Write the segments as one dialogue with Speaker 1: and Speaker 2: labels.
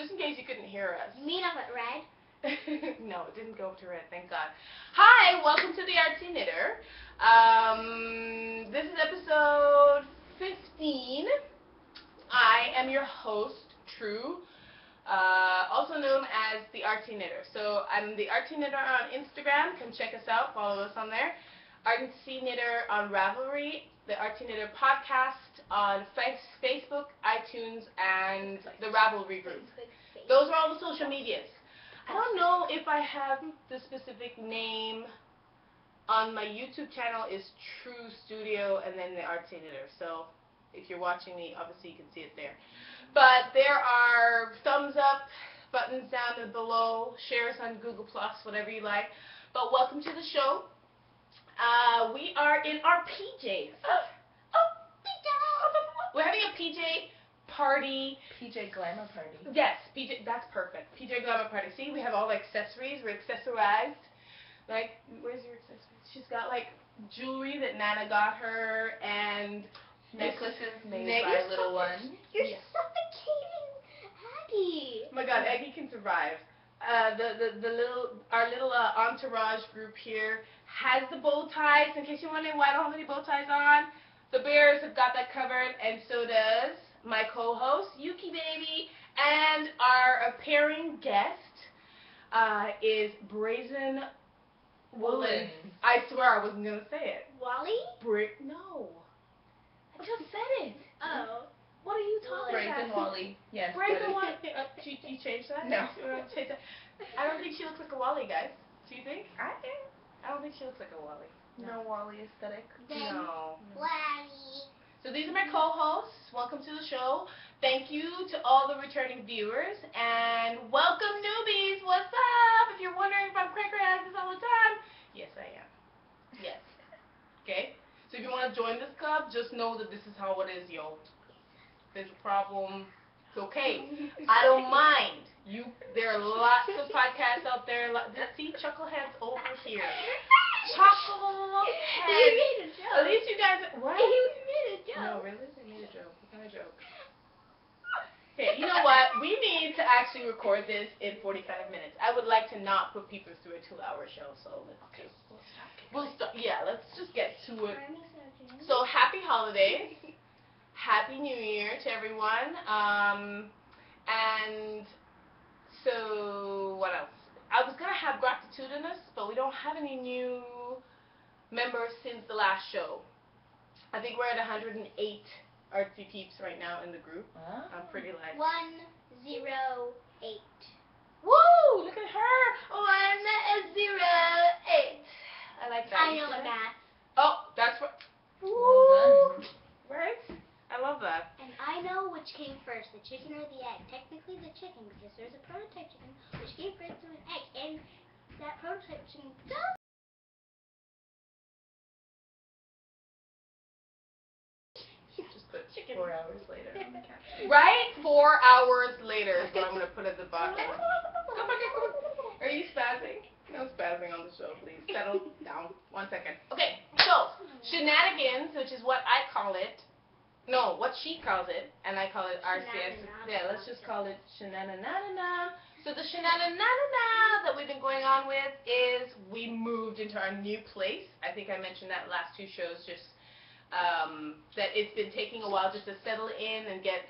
Speaker 1: just in case you couldn't hear us.
Speaker 2: You mean up at red?
Speaker 1: No, it didn't go up to red, thank God. Hi, welcome to the Artsy Knitter. This is episode 15. I am your host, True, also known as the Artsy Knitter. So I'm the Artsy Knitter on Instagram. Come check us out, follow us on there. Artsy Knitter on Ravelry, the Artsy Knitter podcast on Facebook, iTunes, and the Ravelry group. Those are all the social medias. I don't know if I have the specific name on my YouTube channel. Is True Studio and then the Artsy Knitter. So if you're watching me, obviously you can see it there. But there are thumbs up, buttons down and below, shares on Google+, whatever you like. But welcome to the show. We are in our PJs. We're having a PJ party.
Speaker 3: PJ glamour party.
Speaker 1: Yes, PJ, that's perfect. PJ glamour party. See, we have all the accessories. We're accessorized. Like, where's your accessories? She's got like jewelry that Nana got her and
Speaker 3: necklaces made by little one.
Speaker 2: You're suffocating Aggie.
Speaker 1: Oh my God, Aggie can survive. Our little entourage group here has the bow ties. In case you're wondering why I don't have any bow ties on, the bears have got that covered, and so does my co-host, Yukibaby, and our appearing guest is BrazenWoolens. I swear I wasn't going to say it.
Speaker 2: Wally?
Speaker 1: No. I just said it.
Speaker 2: Oh.
Speaker 1: What are you talking about?
Speaker 3: Brazen Wally. Yes.
Speaker 1: BrazenWoolens. You changed that?
Speaker 3: No.
Speaker 1: You want to change that? I don't think she looks like a Wally, guys. Do you think?
Speaker 3: I think.
Speaker 1: I don't think she looks like a Wally.
Speaker 3: No Wally aesthetic.
Speaker 2: Then
Speaker 1: No.
Speaker 2: Wally.
Speaker 1: So these are my co-hosts. Welcome to the show. Thank you to all the returning viewers. And welcome newbies. What's up? If you're wondering if I'm cracker ass this all the time, yes I am. Yes. Okay? So if you want to join this club, just know that this is how it is, yo. If there's a problem, it's okay. I don't mind. There are lots of podcasts out there. See, Chucklehead's over here. Chucklehead.
Speaker 2: You made a joke.
Speaker 1: At least you guys. What?
Speaker 2: You made a joke.
Speaker 1: No, really? I made a joke. What kind of joke? Okay, you know what? We need to actually record this in 45 minutes. I would like to not put people through a 2-hour show, so let's just. We'll start. Yeah, let's just get to it. So happy holidays. Happy New Year to everyone. And so what else? I was gonna have Gratitudinous, but we don't have any new members since the last show. I think we're at 108 Artsy peeps right now in the group. I'm pretty like
Speaker 2: 108.
Speaker 1: woo! Look at her. 108. I like that.
Speaker 2: I know what math.
Speaker 1: Oh, that's what.
Speaker 3: Well done.
Speaker 1: Right? I love that.
Speaker 2: And I know which came first, the chicken or the egg. Technically the chicken, because there's a prototype chicken which came first to an egg, and that prototype chicken does.
Speaker 1: Just put chicken.
Speaker 3: 4 hours later on the caption.
Speaker 1: Right? 4 hours later is what I'm going to put at the bottom. Come on. Are you spazzing? No spazzing on the show, please. Settle down. 1 second. Okay, so shenanigans, which is what I call it. No, what she calls it, and I call it RCS. Yeah, let's just call it shenanigans. So the shenanigans that we've been going on with is we moved into our new place. I think I mentioned that last 2 shows, just that it's been taking a while just to settle in and get,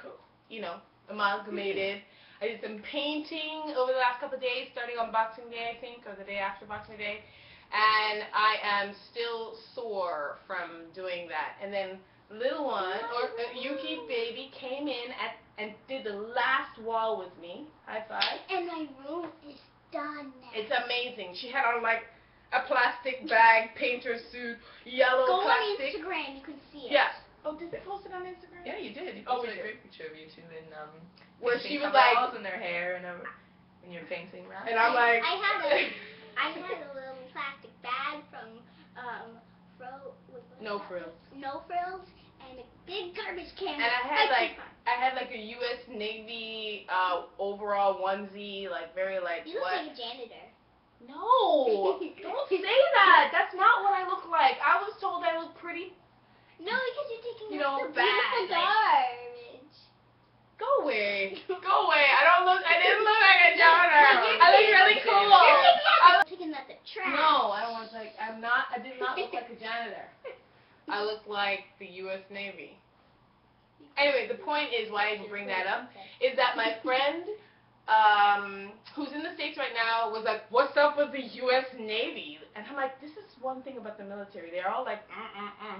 Speaker 1: amalgamated. I did some painting over the last couple of days, starting on Boxing Day, I think, or the day after Boxing Day, and I am still sore from doing that. And then little one, or Yukibaby, came in and did the last wall with me. High five.
Speaker 2: And my room is done now.
Speaker 1: It's amazing. She had on like a plastic bag, painter suit, yellow
Speaker 2: Go
Speaker 1: plastic.
Speaker 2: on Instagram, you can see it.
Speaker 1: Yeah. Oh, did they post it on Instagram?
Speaker 3: Yeah, you did. You
Speaker 1: Oh,
Speaker 3: posted
Speaker 1: we
Speaker 3: a
Speaker 1: did.
Speaker 3: great picture of you two in
Speaker 1: Where she was
Speaker 3: coveralls
Speaker 1: like,
Speaker 3: in their hair and when you're painting, right?
Speaker 1: and I'm like,
Speaker 2: I had a little plastic bag from
Speaker 1: No Frills.
Speaker 2: No Frills, and a big garbage can.
Speaker 1: And I had like a U.S. Navy overall onesie, like very like
Speaker 2: You look
Speaker 1: what?
Speaker 2: like a janitor.
Speaker 1: No, don't say that. That's not what I look like. I was told I look pretty.
Speaker 2: No, because you're taking
Speaker 1: You know,
Speaker 2: out the
Speaker 1: bad,
Speaker 2: beautiful
Speaker 1: like-
Speaker 2: garbage.
Speaker 1: Go away. Go away. I don't look. I didn't I look like the U.S. Navy. Anyway, the point is, why I even bring that up, is that my friend, who's in the States right now, was like, what's up with the U.S. Navy? And I'm like, this is one thing about the military. They're all like,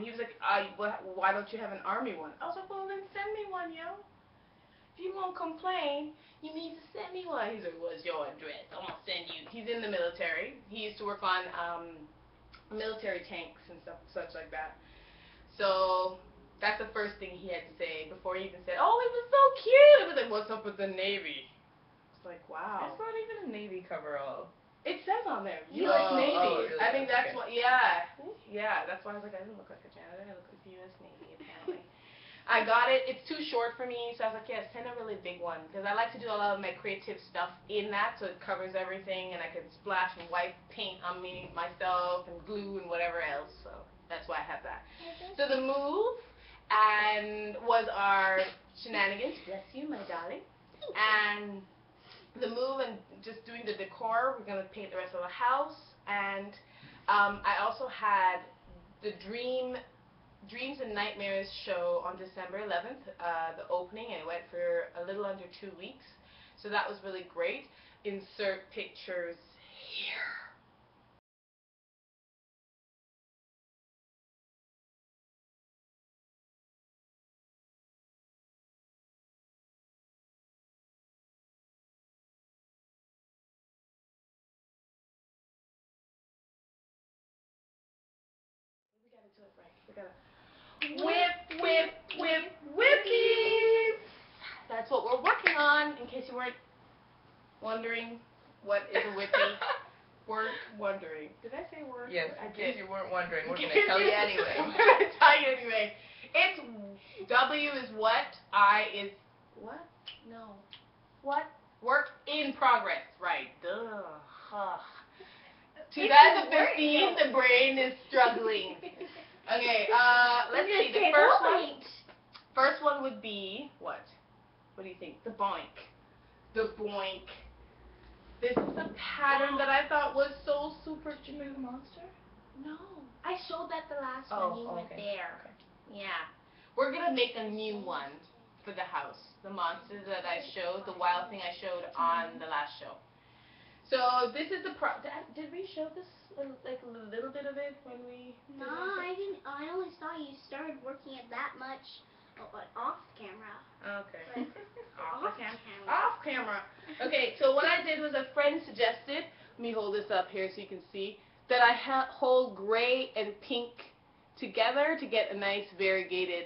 Speaker 1: He was like, why don't you have an army one? I was like, well, then send me one, yo. If you won't complain, you need to send me one. He's like, what's your address? I'm going to send you. He's in the military. He used to work on military tanks and stuff, such like that. So that's the first thing he had to say before he even said, oh, it was so cute. It was like, what's up with the Navy? It's like, wow.
Speaker 3: It's not even a Navy coverall.
Speaker 1: It says on there,
Speaker 3: U.S.
Speaker 1: U.S. Navy.
Speaker 3: Oh, really?
Speaker 1: I think that's
Speaker 3: Okay.
Speaker 1: what, yeah. Yeah, that's why I was like, I didn't look like a janitor. I look like the U.S. Navy, apparently. I got it. It's too short for me, so I was like, yeah, send a really big one. Because I like to do a lot of my creative stuff in that, so it covers everything, and I can splash and wipe paint on me, myself, and glue and whatever else. So that's why I have that. So the move and was our shenanigans. Bless you, my darling. And the move and just doing the decor. We're going to paint the rest of the house. And I also had the Dreams and Nightmares show on December 11th, the opening, and it went for a little under 2 weeks. So that was really great. Insert pictures here. We gotta do it right. We gotta whippies! That's what we're working on, in case you weren't wondering what is a whippy. Weren't wondering. Did I say word?
Speaker 3: Yes,
Speaker 1: I
Speaker 3: in
Speaker 1: did.
Speaker 3: case you weren't wondering, we're going to tell you anyway.
Speaker 1: I'm going to tell you anyway. It's W is what, I is what? No. What? Work in progress. Right. Duh. Huh. 2015, the brain is struggling. Okay, let's see. The first one would be what? What do you think? The boink. The boink. This is a pattern that I thought was so super.
Speaker 3: Did you make the monster?
Speaker 1: No. I showed that the last
Speaker 3: Oh,
Speaker 1: one. You went
Speaker 3: okay.
Speaker 1: there. Okay. Yeah. We're going to make a new one for the house. The monster that I showed, the wild thing I showed on the last show. So this is the did we show this like a little bit of it when we
Speaker 2: No, I didn't. I only saw you started working at that much off camera.
Speaker 1: Okay.
Speaker 2: Like, off camera.
Speaker 1: Off camera. Okay, so what I did was a friend suggested, let me hold this up here so you can see, that I hold gray and pink together to get a nice variegated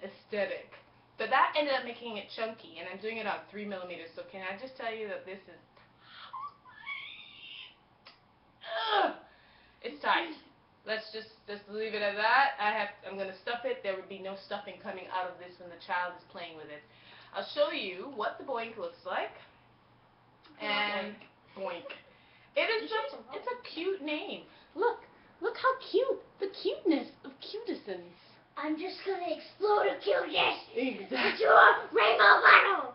Speaker 1: aesthetic. But that ended up making it chunky, and I'm doing it on 3 millimeters. So can I just tell you that this is, it's tight. Let's just leave it at that. I'm gonna stuff it. There would be no stuffing coming out of this when the child is playing with it. I'll show you what the boink looks like. And boink. It's a cute name. Look how cute. The cuteness of cutisons.
Speaker 2: I'm just gonna explode a cuteness
Speaker 1: Exactly.
Speaker 2: into a rainbow bottle.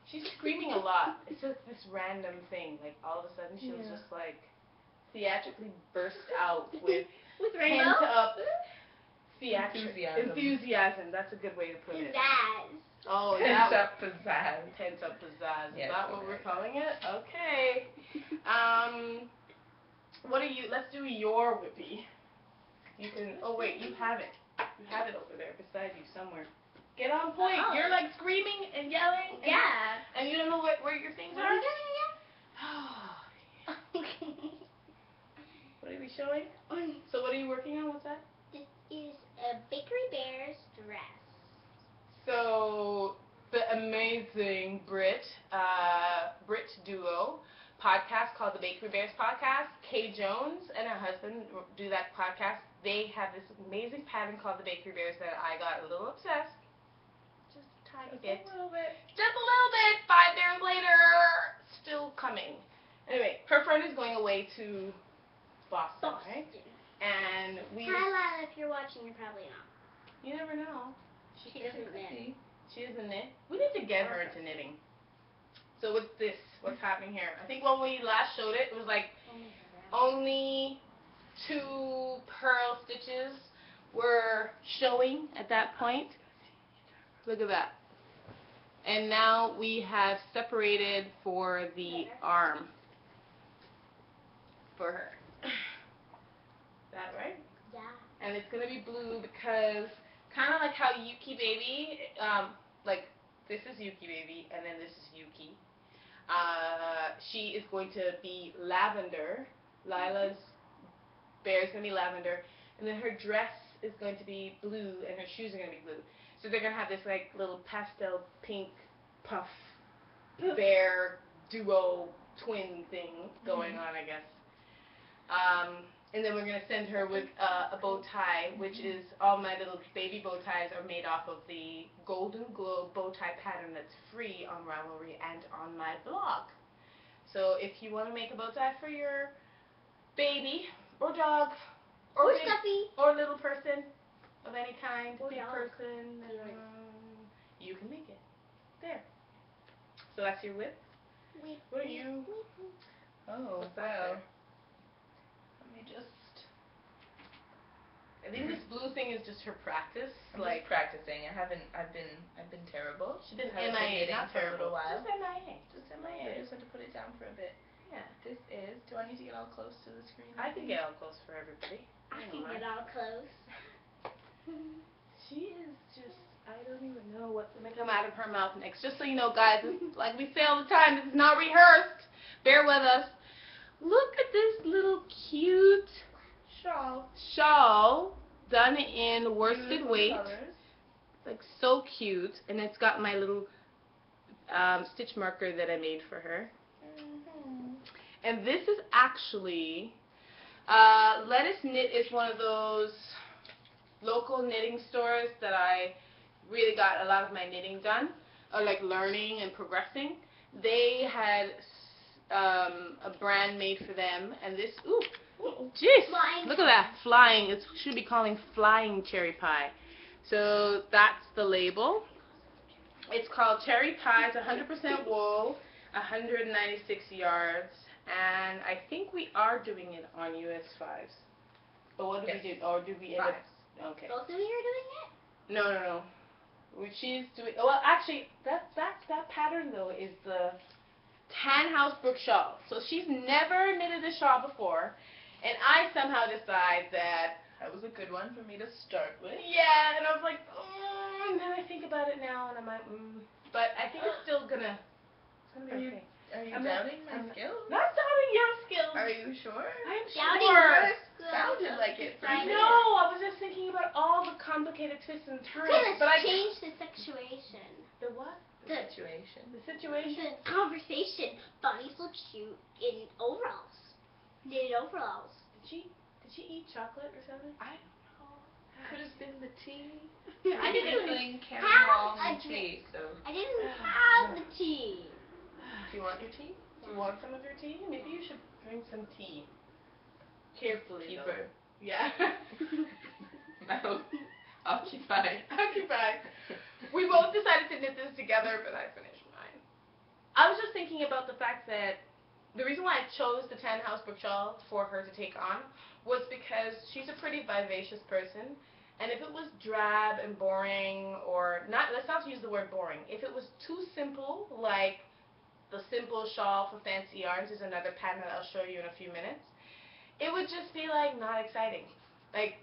Speaker 1: She's screaming a lot. It's just this random thing. Like all of a sudden she'll just like theatrically burst out with
Speaker 2: rainbow?
Speaker 1: pent up enthusiasm. That's a good way to put it.
Speaker 2: Pizzazz.
Speaker 1: Oh,
Speaker 3: Pent up pizzazz.
Speaker 1: Pent up pizzazz. Is
Speaker 3: Yes,
Speaker 1: that what we're calling it? Okay. What are you? Let's do your whippy. You can. Oh wait, you have it. You have it over there beside you somewhere. Get on point.
Speaker 2: Oh.
Speaker 1: You're like screaming and yelling.
Speaker 2: Yeah.
Speaker 1: And you don't know where your things are. What are we showing? So what are you working on? What's that?
Speaker 2: This is a Bakery Bears dress.
Speaker 1: So the amazing Brit duo podcast called the Bakery Bears Podcast. Kay Jones and her husband do that podcast. They have this amazing pattern called the Bakery Bears that I got a little obsessed. Just a tiny bit.
Speaker 3: A little bit.
Speaker 1: Just a little bit. 5 years later, still coming. Anyway, her friend is going away to Boston, right? And we.
Speaker 2: Hi, Lila, if you're watching, you're probably not.
Speaker 1: You never know.
Speaker 2: She doesn't knit.
Speaker 1: She doesn't knit. We need to get her into knitting. So what's this? What's happening here? I think when we last showed it, it was like only two purl stitches were showing at that point. Look at that. And now we have separated for the arm for her. Is that right?
Speaker 2: Yeah.
Speaker 1: And it's gonna be blue because kind of like how Yukibaby, like this is Yukibaby and then this is Yuki. She is going to be lavender. Lila's bear is gonna be lavender, and then her dress is going to be blue, and her shoes are gonna be blue. So they're gonna have this like little pastel pink puff bear duo twin thing going on, I guess. And then we're going to send her with a bow tie, which is all my little baby bow ties are made off of the Golden Globe bow tie pattern that's free on Ravelry and on my blog. So if you want to make a bow tie for your baby or dog
Speaker 2: Or stuffy.
Speaker 1: or little person of any kind,
Speaker 2: Or
Speaker 1: big
Speaker 2: dog.
Speaker 1: person, you can make it. There. So that's your whip. What are you?
Speaker 3: Oh,
Speaker 1: What's that
Speaker 3: wow. Let me just.
Speaker 1: I think this blue thing is just her practice.
Speaker 3: I'm
Speaker 1: Like
Speaker 3: just practicing. I've been terrible.
Speaker 1: she's been
Speaker 3: Haven't been
Speaker 1: MIA,
Speaker 3: knitting
Speaker 1: not
Speaker 3: for a little
Speaker 1: terrible.
Speaker 3: while.
Speaker 1: Just MIA.
Speaker 3: Just MIA. I just had to put it down for a bit.
Speaker 1: Yeah.
Speaker 3: This is. Do I need to get all close to the screen?
Speaker 1: I can get all close for everybody.
Speaker 2: I can get all close.
Speaker 1: She is just, I don't even know what's going to come out of her mouth next. Just so you know, guys, like we say all the time, this is not rehearsed. Bear with us. Look at this little cute shawl done in worsted
Speaker 3: Beautiful
Speaker 1: weight.
Speaker 3: colors.
Speaker 1: Like so cute. And it's got my little stitch marker that I made for her. And this is actually, Lettuce Knit is one of those local knitting stores that I really got a lot of my knitting done, or like learning and progressing. They had a brand made for them, and this, ooh, jeez, look at that, flying, it should be calling Flying Cherry Pie. So that's the label. It's called Cherry Pie, it's 100% wool, 196 yards, and I think we are doing it on US 5s. But what do we do? Or do we end up? Okay.
Speaker 2: Both of you are doing it?
Speaker 1: No. She's doing. Well, actually, that pattern though is the Tan House Brook shawl. So she's never knitted a shawl before, and I somehow decide that
Speaker 3: That was a good one for me to start with.
Speaker 1: yeah, and I was like, and then I think about it now, and I'm like, but I think it's still gonna. It's gonna be okay.
Speaker 3: Are you
Speaker 1: I'm
Speaker 3: doubting my
Speaker 1: not-
Speaker 3: skills?
Speaker 1: Not doubting your skills.
Speaker 3: Are you sure?
Speaker 1: I'm
Speaker 2: Doubting
Speaker 1: sure.
Speaker 2: her skills.
Speaker 3: Sounded like it for
Speaker 1: I
Speaker 3: me.
Speaker 1: know. I was just thinking about all the complicated twists and turns.
Speaker 2: Okay,
Speaker 1: but
Speaker 2: let's change the situation.
Speaker 1: The what?
Speaker 3: The situation.
Speaker 1: The situation.
Speaker 2: The conversation. Bunnies look cute in overalls. Knitted overalls.
Speaker 1: Did she eat chocolate or something?
Speaker 3: I don't know. Could have been the tea.
Speaker 2: I didn't even
Speaker 3: Caramel
Speaker 2: have
Speaker 3: and
Speaker 2: a
Speaker 3: tea, so.
Speaker 2: I didn't have the tea.
Speaker 3: Do you want your tea?
Speaker 1: Do you want some of your tea? Maybe you should drink some tea. Carefully,
Speaker 3: Keep
Speaker 1: though.
Speaker 3: her
Speaker 1: Yeah.
Speaker 3: mouth occupied.
Speaker 1: Occupied. We both decided to knit this together, but I finished mine. I was just thinking about the fact that the reason why I chose the Tan House Brook shawl for her to take on was because she's a pretty vivacious person, and if it was drab and boring, or not, let's not use the word boring, if it was too simple, like the simple shawl for fancy yarns is another pattern that I'll show you in a few minutes, it would just be like not exciting. Like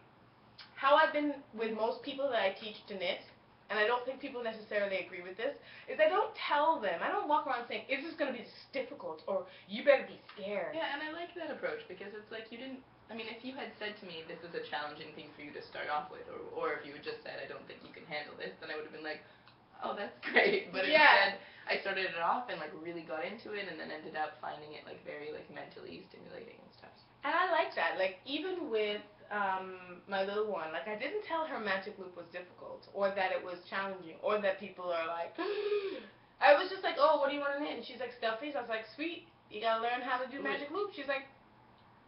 Speaker 1: how I've been with most people that I teach to knit, and I don't think people necessarily agree with this, is I don't tell them, I don't walk around saying, is this going to be this difficult, or you better be scared.
Speaker 3: Yeah, and I like that approach because it's like you didn't, I mean, if you had said to me this is a challenging thing for you to start off with, or if you had just said I don't think you can handle this, then I would have been like, oh, that's great. But
Speaker 1: Yeah.
Speaker 3: instead, I started it off and like really got into it, and then ended up finding it like very like mentally stimulating and stuff.
Speaker 1: And I like that. Like even with my little one, like I didn't tell her magic loop was difficult, or that it was challenging, or that people are like, I was just like, oh, what do you want to knit? And she's like, stuffies. I was like, sweet, you gotta learn how to do magic loop. She's like,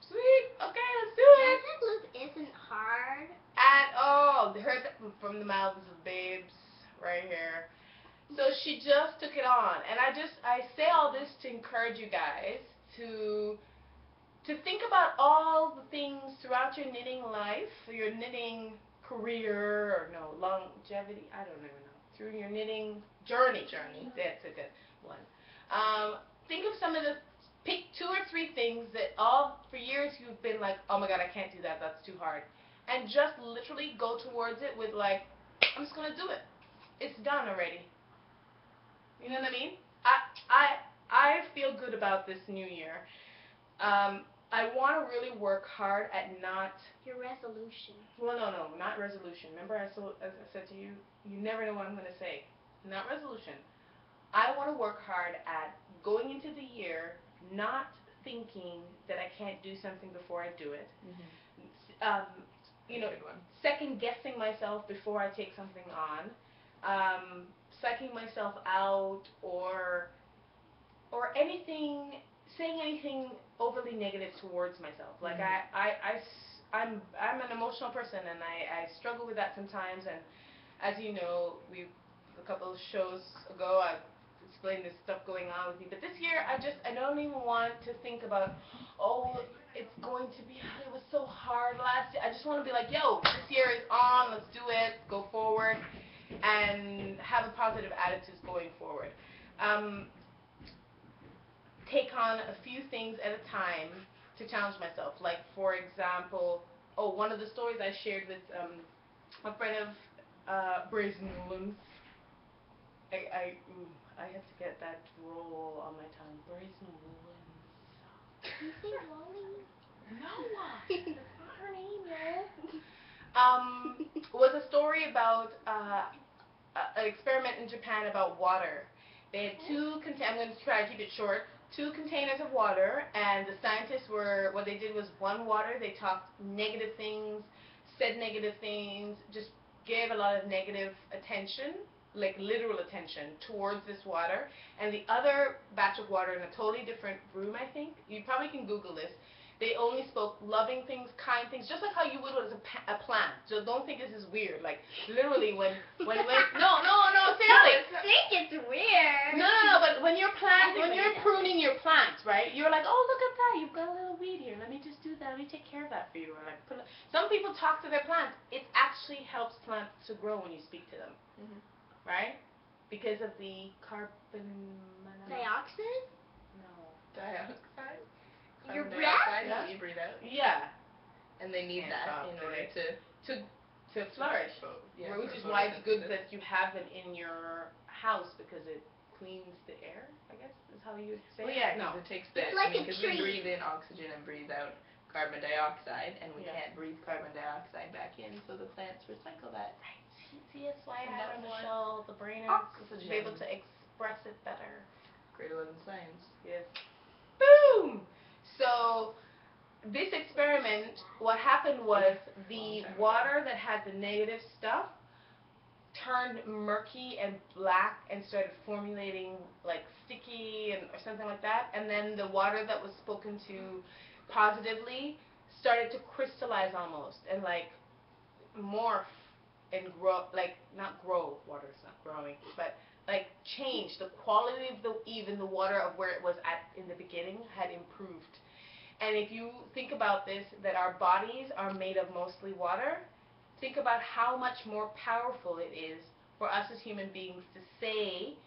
Speaker 1: sweet, okay, let's do it.
Speaker 2: Magic loop isn't hard.
Speaker 1: At all. Heard that from the mouths of babes right here. So she just took it on, and I say all this to encourage you guys to to think about all the things throughout your knitting life, your knitting career, or no, longevity, I don't even know, through your knitting journey. That's a good one. Think of some of the, pick 2 or 3 things that all, for years you've been like, oh my god, I can't do that, that's too hard. And just literally go towards it with like, I'm just going to do it. It's done already. You know what I mean? I feel good about this new year. I want to really work hard at not...
Speaker 2: Your resolution.
Speaker 1: Well, no, not resolution. Remember, as I said to you, you never know what I'm going to say. Not resolution. I want to work hard at going into the year not thinking that I can't do something before I do it. You know, second guessing myself before I take something on. Psyching myself out or anything, saying anything overly negative towards myself. Like I'm an emotional person, and I struggle with that sometimes. And as you know, a couple of shows ago I explained this stuff going on with me. But this year I don't even want to think about, oh, it's going to be, it was so hard last year. I just want to be like, yo, this year is on, let's do it, go forward, and have a positive attitude going forward. Take on a few things at a time to challenge myself. Like, for example, one of the stories I shared with a friend of BrazenWoolens. I have to get that roll on my tongue. BrazenWoolens.
Speaker 2: You say Wally?
Speaker 1: No.
Speaker 2: That's not her name,
Speaker 1: Was a story about an experiment in Japan about water. They had 2 I'm going to try to keep it short. 2 containers of water, and the scientists what they did was one water, they talked negative things, said negative things, just gave a lot of negative attention, like literal attention, towards this water. And the other batch of water in a totally different room, I think, you probably can Google this, they only spoke loving things, kind things, just like how you would with a plant. So don't think this is weird. Like, literally, when no, seriously.
Speaker 2: I think it's weird.
Speaker 1: No, but when you're pruning your plants, right, you're like, oh, look at that, you've got a little weed here, let me just do that, let me take care of that for you. Or like, some people talk to their plants. It actually helps plants to grow when you speak to them, right? Because of the carbon...
Speaker 2: Dioxide?
Speaker 1: No.
Speaker 3: Dioxide?
Speaker 2: Your
Speaker 3: Carbon
Speaker 2: breath?
Speaker 3: dioxide that you breathe out.
Speaker 1: Yeah.
Speaker 3: And they need that in order
Speaker 1: to flourish.
Speaker 3: Yeah,
Speaker 1: which is why it's good that you have them in your house, because it cleans the air, I guess, is how you would say.
Speaker 3: Well, yeah,
Speaker 1: no.
Speaker 3: because it takes the,
Speaker 2: It's like
Speaker 3: because
Speaker 2: a tree.
Speaker 3: we breathe in oxygen and breathe out carbon dioxide, and we can't breathe carbon dioxide back in, so the plants recycle that.
Speaker 1: Right. See, that's why I
Speaker 3: And
Speaker 1: have
Speaker 3: that's
Speaker 1: Michelle, the brainer, to be able to express it better.
Speaker 3: Grade 11 science.
Speaker 1: Yes. Boom! So, this experiment, what happened was the water that had the negative stuff turned murky and black and started formulating like sticky or something like that. And then the water that was spoken to positively started to crystallize almost and like morph and grow, like not grow, water's not growing, but like change. The quality of even the water of where it was at in the beginning had improved. And if you think about this, that our bodies are made of mostly water, think about how much more powerful it is for us as human beings to say,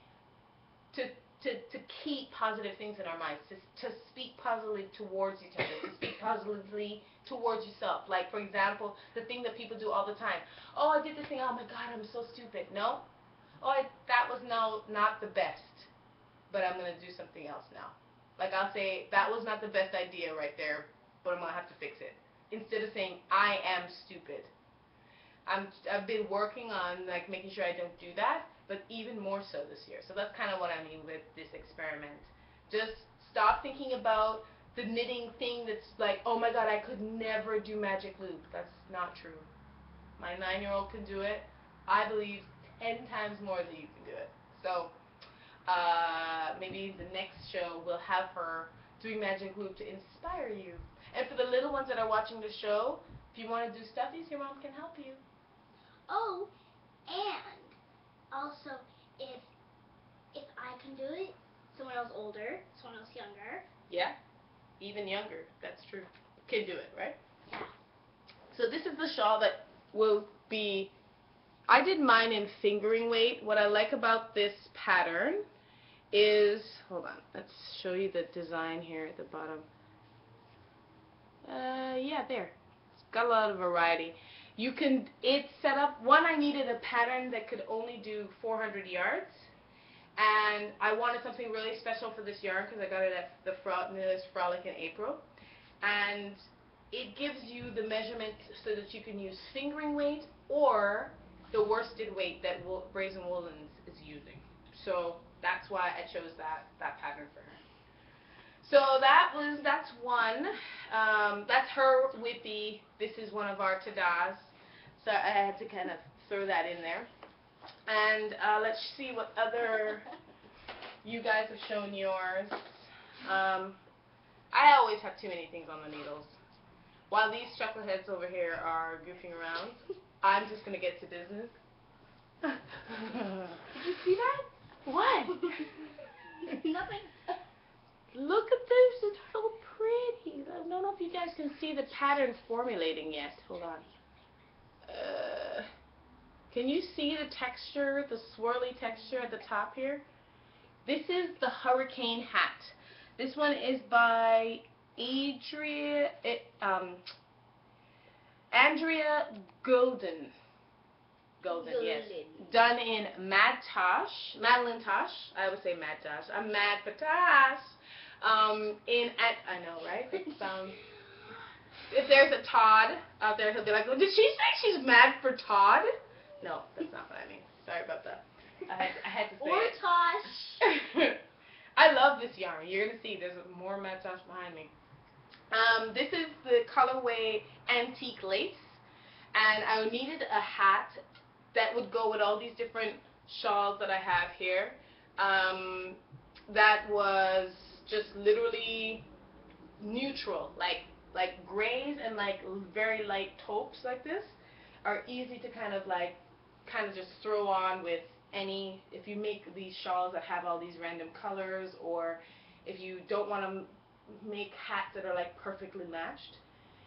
Speaker 1: to keep positive things in our minds, to speak positively towards each other, to speak positively towards yourself. Like, for example, the thing that people do all the time. Oh, I did this thing. Oh, my God, I'm so stupid. No. Oh, that was not the best, but I'm going to do something else now. Like, I'll say, that was not the best idea right there, but I'm going to have to fix it. Instead of saying, I am stupid. I've been working on, like, making sure I don't do that, but even more so this year. So that's kind of what I mean with this experiment. Just stop thinking about the knitting thing that's like, oh my God, I could never do magic loop. That's not true. My 9-year-old can do it. I believe 10 times more than you can do it. So maybe the next show we'll have her doing magic loop to inspire you. And for the little ones that are watching the show, if you want to do stuffies, your mom can help you.
Speaker 2: Oh, and also if I can do it, someone else older, someone else younger.
Speaker 1: Yeah. even younger. That's true. Can do it, right? So this is the shawl that will be, I did mine in fingering weight. What I like about this pattern is, hold on, let's show you the design here at the bottom. Yeah, there. It's got a lot of variety. You can, it's set up, one, I needed a pattern that could only do 400 yards. And I wanted something really special for this yarn because I got it at the Knitter's Frolic in April. And it gives you the measurements so that you can use fingering weight or the worsted weight that BrazenWoolens is using. So that's why I chose that pattern for her. So that's one. That's her whippy. This is one of our tadas. So I had to kind of throw that in there. And let's see what other you guys have shown yours. I always have too many things on the needles. While these chuckleheads over here are goofing around, I'm just going to get to business. Did you see that? What?
Speaker 2: Nothing.
Speaker 1: Look at this. It's so pretty. I don't know if you guys can see the pattern formulating yet. Hold on. Can you see the texture, the swirly texture at the top here? This is the hurricane hat. This one is by Andrea Golden. Yes. Done in Madeline Tosh. I would say Mad Tosh. I'm mad for Tosh. I know, right? It sounds. If there's a Todd out there, he'll be like, well, did she say she's mad for Todd? No, that's not what I mean. Sorry about that. I had to say
Speaker 2: or
Speaker 1: it.
Speaker 2: Tosh.
Speaker 1: I love this yarn. You're going to see there's more Mad Tosh behind me. This is the colorway Antique Lace. And I needed a hat that would go with all these different shawls that I have here. That was just literally neutral, like grays and like very light taupes like this are easy to kind of just throw on with any, if you make these shawls that have all these random colors, or if you don't want to make hats that are like perfectly matched,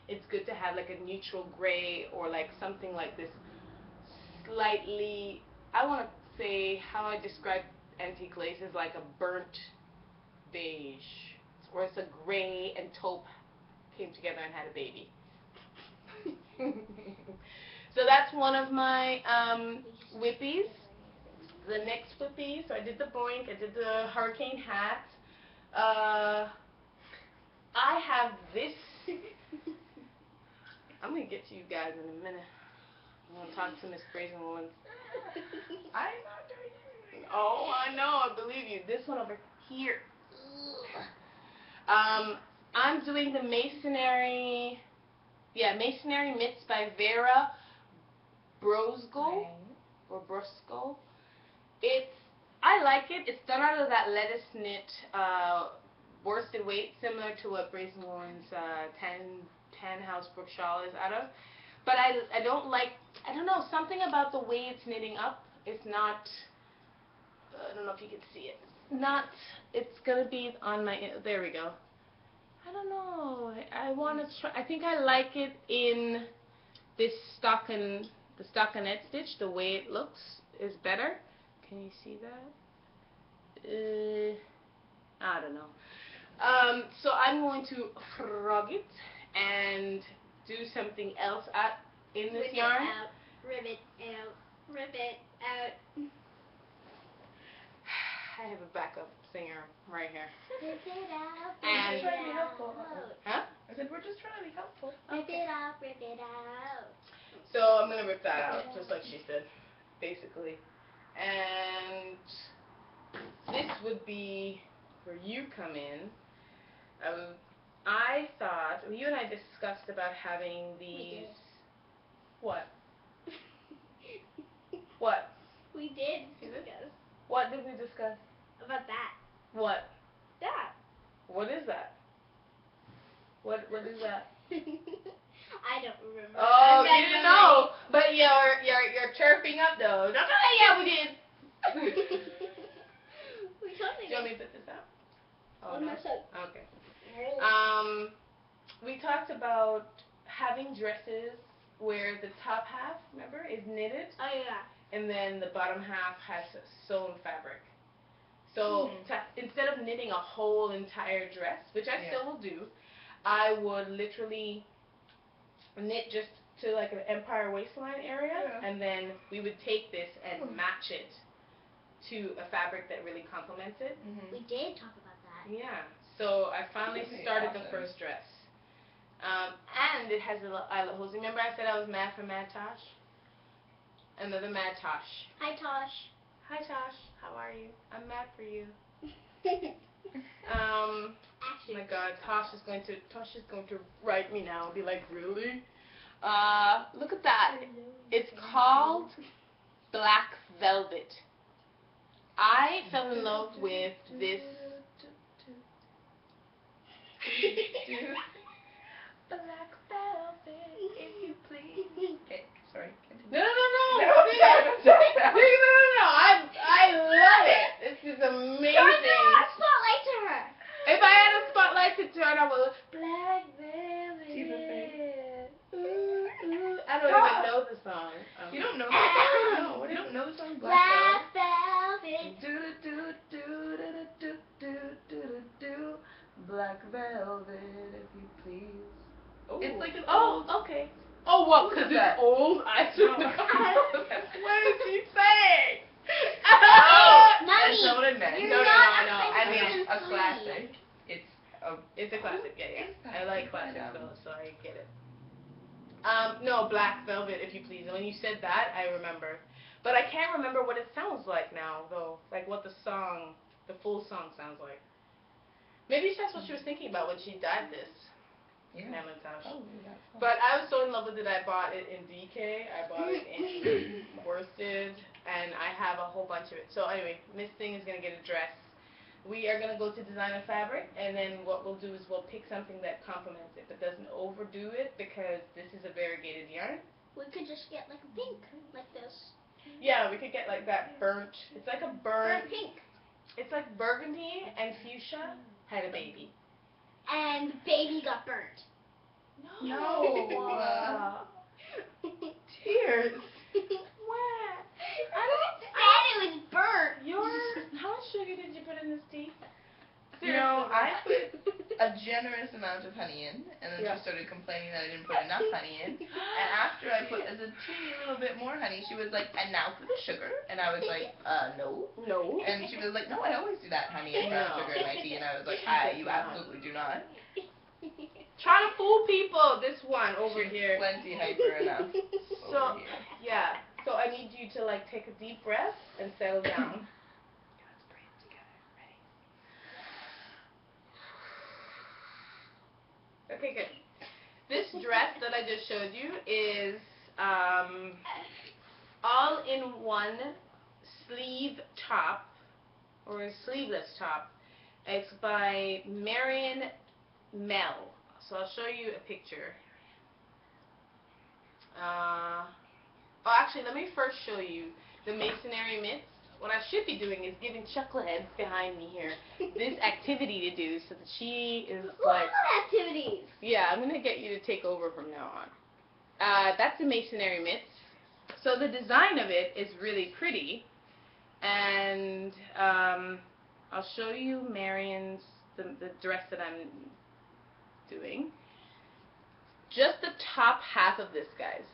Speaker 1: it's good to have like a neutral gray or like something like this slightly, I want to say how I describe Antique Lace is like a burnt beige, or it's a gray and taupe came together and had a baby. So that's one of my whippies. The next whippy, so I did the boink, I did the hurricane hat. I have this. I'm going to get to you guys in a minute. I'm going to talk to Miss BrazenWoolens. I'm not doing anything. Oh, I know, I believe you. This one over here. I'm doing the Masonry Mitts by Vera Brosgol, or Brosgol. I like it. It's done out of that lettuce knit worsted weight, similar to what BrazenWoolens 10 Housebrook shawl is out of. But I don't know, something about the way it's knitting up. It's not, I don't know if you can see it. It's going to be on my, there we go. I don't know. I want to try, I think I like it in this the stockinette stitch. The way it looks is better. Can you see that? I don't know. So I'm going to frog it and do something else in this yarn.
Speaker 2: Rip it out. Rip it out.
Speaker 1: I have a backup singer right here.
Speaker 2: Rip it out.
Speaker 1: And
Speaker 3: trying to be helpful.
Speaker 1: Huh?
Speaker 3: I said we're just trying to be helpful.
Speaker 2: Rip it out. Rip it out.
Speaker 1: So I'm gonna rip that out, just like she said, basically. And this would be where you come in. I thought, you and I discussed about having these. What? What?
Speaker 2: We did
Speaker 1: Is it?
Speaker 2: discuss.
Speaker 1: What did we discuss?
Speaker 2: About that.
Speaker 1: What?
Speaker 2: That.
Speaker 1: What is that? What is that?
Speaker 2: I don't remember.
Speaker 1: Oh, you didn't know, but you're chirping up though. Don't say yeah, we did.
Speaker 2: We totally
Speaker 1: Do you want me to put this out? Oh,
Speaker 2: On
Speaker 1: no.
Speaker 2: my side.
Speaker 1: Okay. We talked about having dresses where the top half, remember, is knitted,
Speaker 2: Oh yeah.
Speaker 1: and then the bottom half has sewn fabric. So instead of knitting a whole entire dress, which I still will do, I would literally knit just to like an empire waistline area, and then we would take this and match it to a fabric that really complements it.
Speaker 2: We did talk about that.
Speaker 1: Yeah. So I finally
Speaker 3: That'd be
Speaker 1: started the
Speaker 3: awesome.
Speaker 1: first dress. And it has a little eyelet holes. Remember I said I was mad for Mad Tosh? Another Mad Tosh.
Speaker 2: Hi Tosh.
Speaker 1: Hi Tosh, how are you? I'm mad for you.
Speaker 2: Actually,
Speaker 1: Oh my God, Tosh is going to write me now and be like, really? Look at that. It's called Black Velvet. I fell in love with this.
Speaker 3: Black velvet, if you please. Okay, sorry.
Speaker 1: No.
Speaker 3: No,
Speaker 1: I love it. This is amazing.
Speaker 2: Turn the spotlight to her.
Speaker 1: If I had a spotlight to turn, I would. Black velvet.
Speaker 3: She's a fake.
Speaker 1: Ooh. I don't even know the song.
Speaker 3: You don't know the song? You don't know the song Black
Speaker 2: Velvet.
Speaker 3: Do. Black velvet, if you please.
Speaker 1: Ooh.
Speaker 3: It's like an old.
Speaker 1: Okay. Oh, what? Because
Speaker 3: Who's that?
Speaker 1: it's old? I don't know. What is she saying?
Speaker 2: Mommy,
Speaker 3: That's not what I meant.
Speaker 2: you're
Speaker 1: No.
Speaker 2: not
Speaker 1: I mean,
Speaker 3: a classic.
Speaker 1: It's a classic. Yeah. I like classics
Speaker 3: I know.
Speaker 1: though, so I get it. No, Black Velvet, if you please. And when you said that, I remember. But I can't remember what it sounds like now, though. Like what the full song sounds like. Maybe that's what she was thinking about when she dyed this.
Speaker 3: Yeah.
Speaker 1: Tosh.
Speaker 3: Oh, that's fun.
Speaker 1: But I was so in love with it, I bought it in DK. I bought it in worsted, and I have a whole bunch of it. So anyway, Miss Thing is gonna get a dress. We are gonna go to designer fabric, and then what we'll do is we'll pick something that complements it, but doesn't overdo it, because this is a variegated yarn.
Speaker 2: We could just get like a pink, like this.
Speaker 1: Yeah, we could get like that burnt. It's like a burnt
Speaker 2: pink.
Speaker 1: It's like burgundy and fuchsia had a baby.
Speaker 2: And the baby got burnt.
Speaker 3: No.
Speaker 1: Tears.
Speaker 2: What?
Speaker 1: I don't.
Speaker 2: Said it was burnt.
Speaker 1: How much sugar did you put in this tea?
Speaker 3: You know, I put a generous amount of honey in, and then she started complaining that I didn't put enough honey in. And after I put a teeny little bit more honey, she was like, and now for the sugar. And I was like, no.
Speaker 1: No.
Speaker 3: And she was like, no, I always do that honey and brown sugar in my tea. And I was like, you absolutely do not.
Speaker 1: Trying to fool people. This one over
Speaker 3: She's
Speaker 1: here.
Speaker 3: plenty hyper enough
Speaker 1: So
Speaker 3: over here.
Speaker 1: yeah. So I need you to like take a deep breath and settle down.
Speaker 3: Let's breathe together. Ready?
Speaker 1: Okay, good. This dress that I just showed you is all-in-one sleeve top, or a sleeveless top. It's by Marion Mel. So I'll show you a picture. Actually, let me first show you the masonry mitts. What I should be doing is giving Chucklehead behind me here this activity to do, so that she is like.
Speaker 2: What activities?
Speaker 1: Yeah, I'm gonna get you to take over from now on. That's the masonry mitts. So the design of it is really pretty, and I'll show you Marion's the dress that I'm doing. Just the top half of this, guys.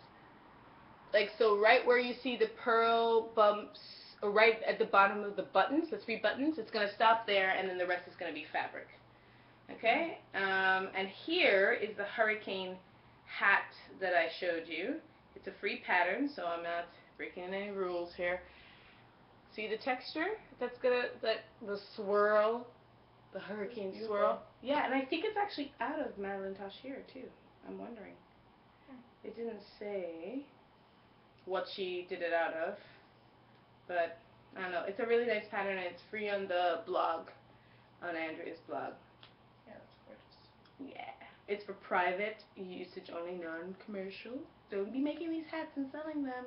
Speaker 1: Like, so right where you see the pearl bumps, or right at the bottom of the buttons, the 3 buttons, it's going to stop there, and then the rest is going to be fabric. Okay? And here is the hurricane hat that I showed you. It's a free pattern, so I'm not breaking any rules here. See the texture? That's gonna, the swirl, the hurricane swirl. Yeah, and I think it's actually out of Madeline Tosh here, too. I'm wondering. It didn't say what she did it out of, but I don't know. It's a really nice pattern, and it's free on the blog, on Andrea's blog.
Speaker 3: Yeah, that's gorgeous.
Speaker 1: Yeah. It's for private usage only, non-commercial. Don't be making these hats and selling them.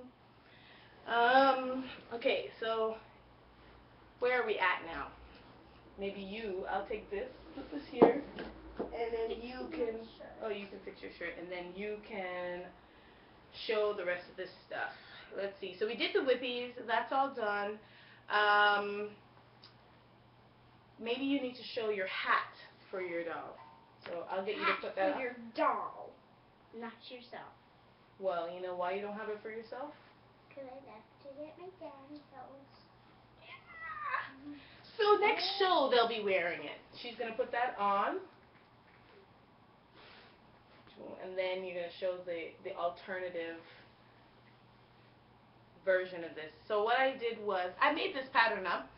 Speaker 1: Okay, so where are we at now? maybe you, I'll take this, put this here, and then you can, oh, you can fix your shirt, and then you can show the rest of this stuff. Let's see, so we did the whippies, that's all done. Maybe you need to show your hat for your doll. So I'll get you to put that
Speaker 2: for
Speaker 1: up.
Speaker 2: your doll, not yourself.
Speaker 1: Well, you know why you don't have it for yourself?
Speaker 2: Because I left it at my dad's house.
Speaker 1: So next show they'll be wearing it. She's going to put that on. And then you're going to show the alternative version of this. So what I did was, I made this pattern up.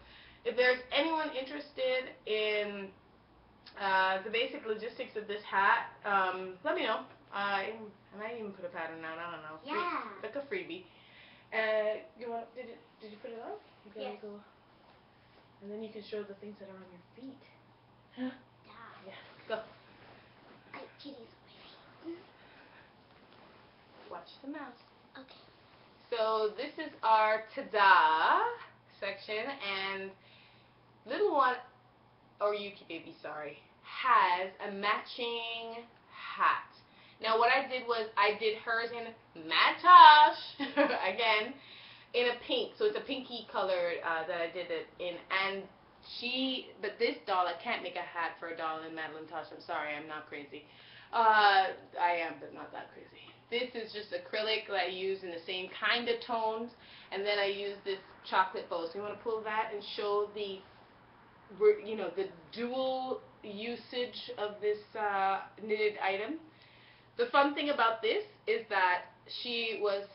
Speaker 1: If there's anyone interested in the basic logistics of this hat, let me know. I might even put a pattern out. I don't know.
Speaker 2: Yeah.
Speaker 1: Like a freebie. You want? Did you put it on?
Speaker 2: Yes.
Speaker 1: Go. And then you can show the things that are on your feet.
Speaker 2: Yeah.
Speaker 1: Yeah. Go.
Speaker 2: Kitty's
Speaker 1: Watch the mouse.
Speaker 2: okay.
Speaker 1: So this is our ta-da section, and little one, or Yukibaby, sorry, has a matching hat. Now what I did was I did hers in Mad Tosh again in a pink, so it's a pinky color that I did it in, and but this doll, I can't make a hat for a doll in Madeline Tosh. I'm sorry, I'm not crazy. I am, but not that crazy. This is just acrylic that I use in the same kind of tones, and then I use this chocolate bow. So you want to pull that and show the, you know, the dual usage of this knitted item. The fun thing about this is that she was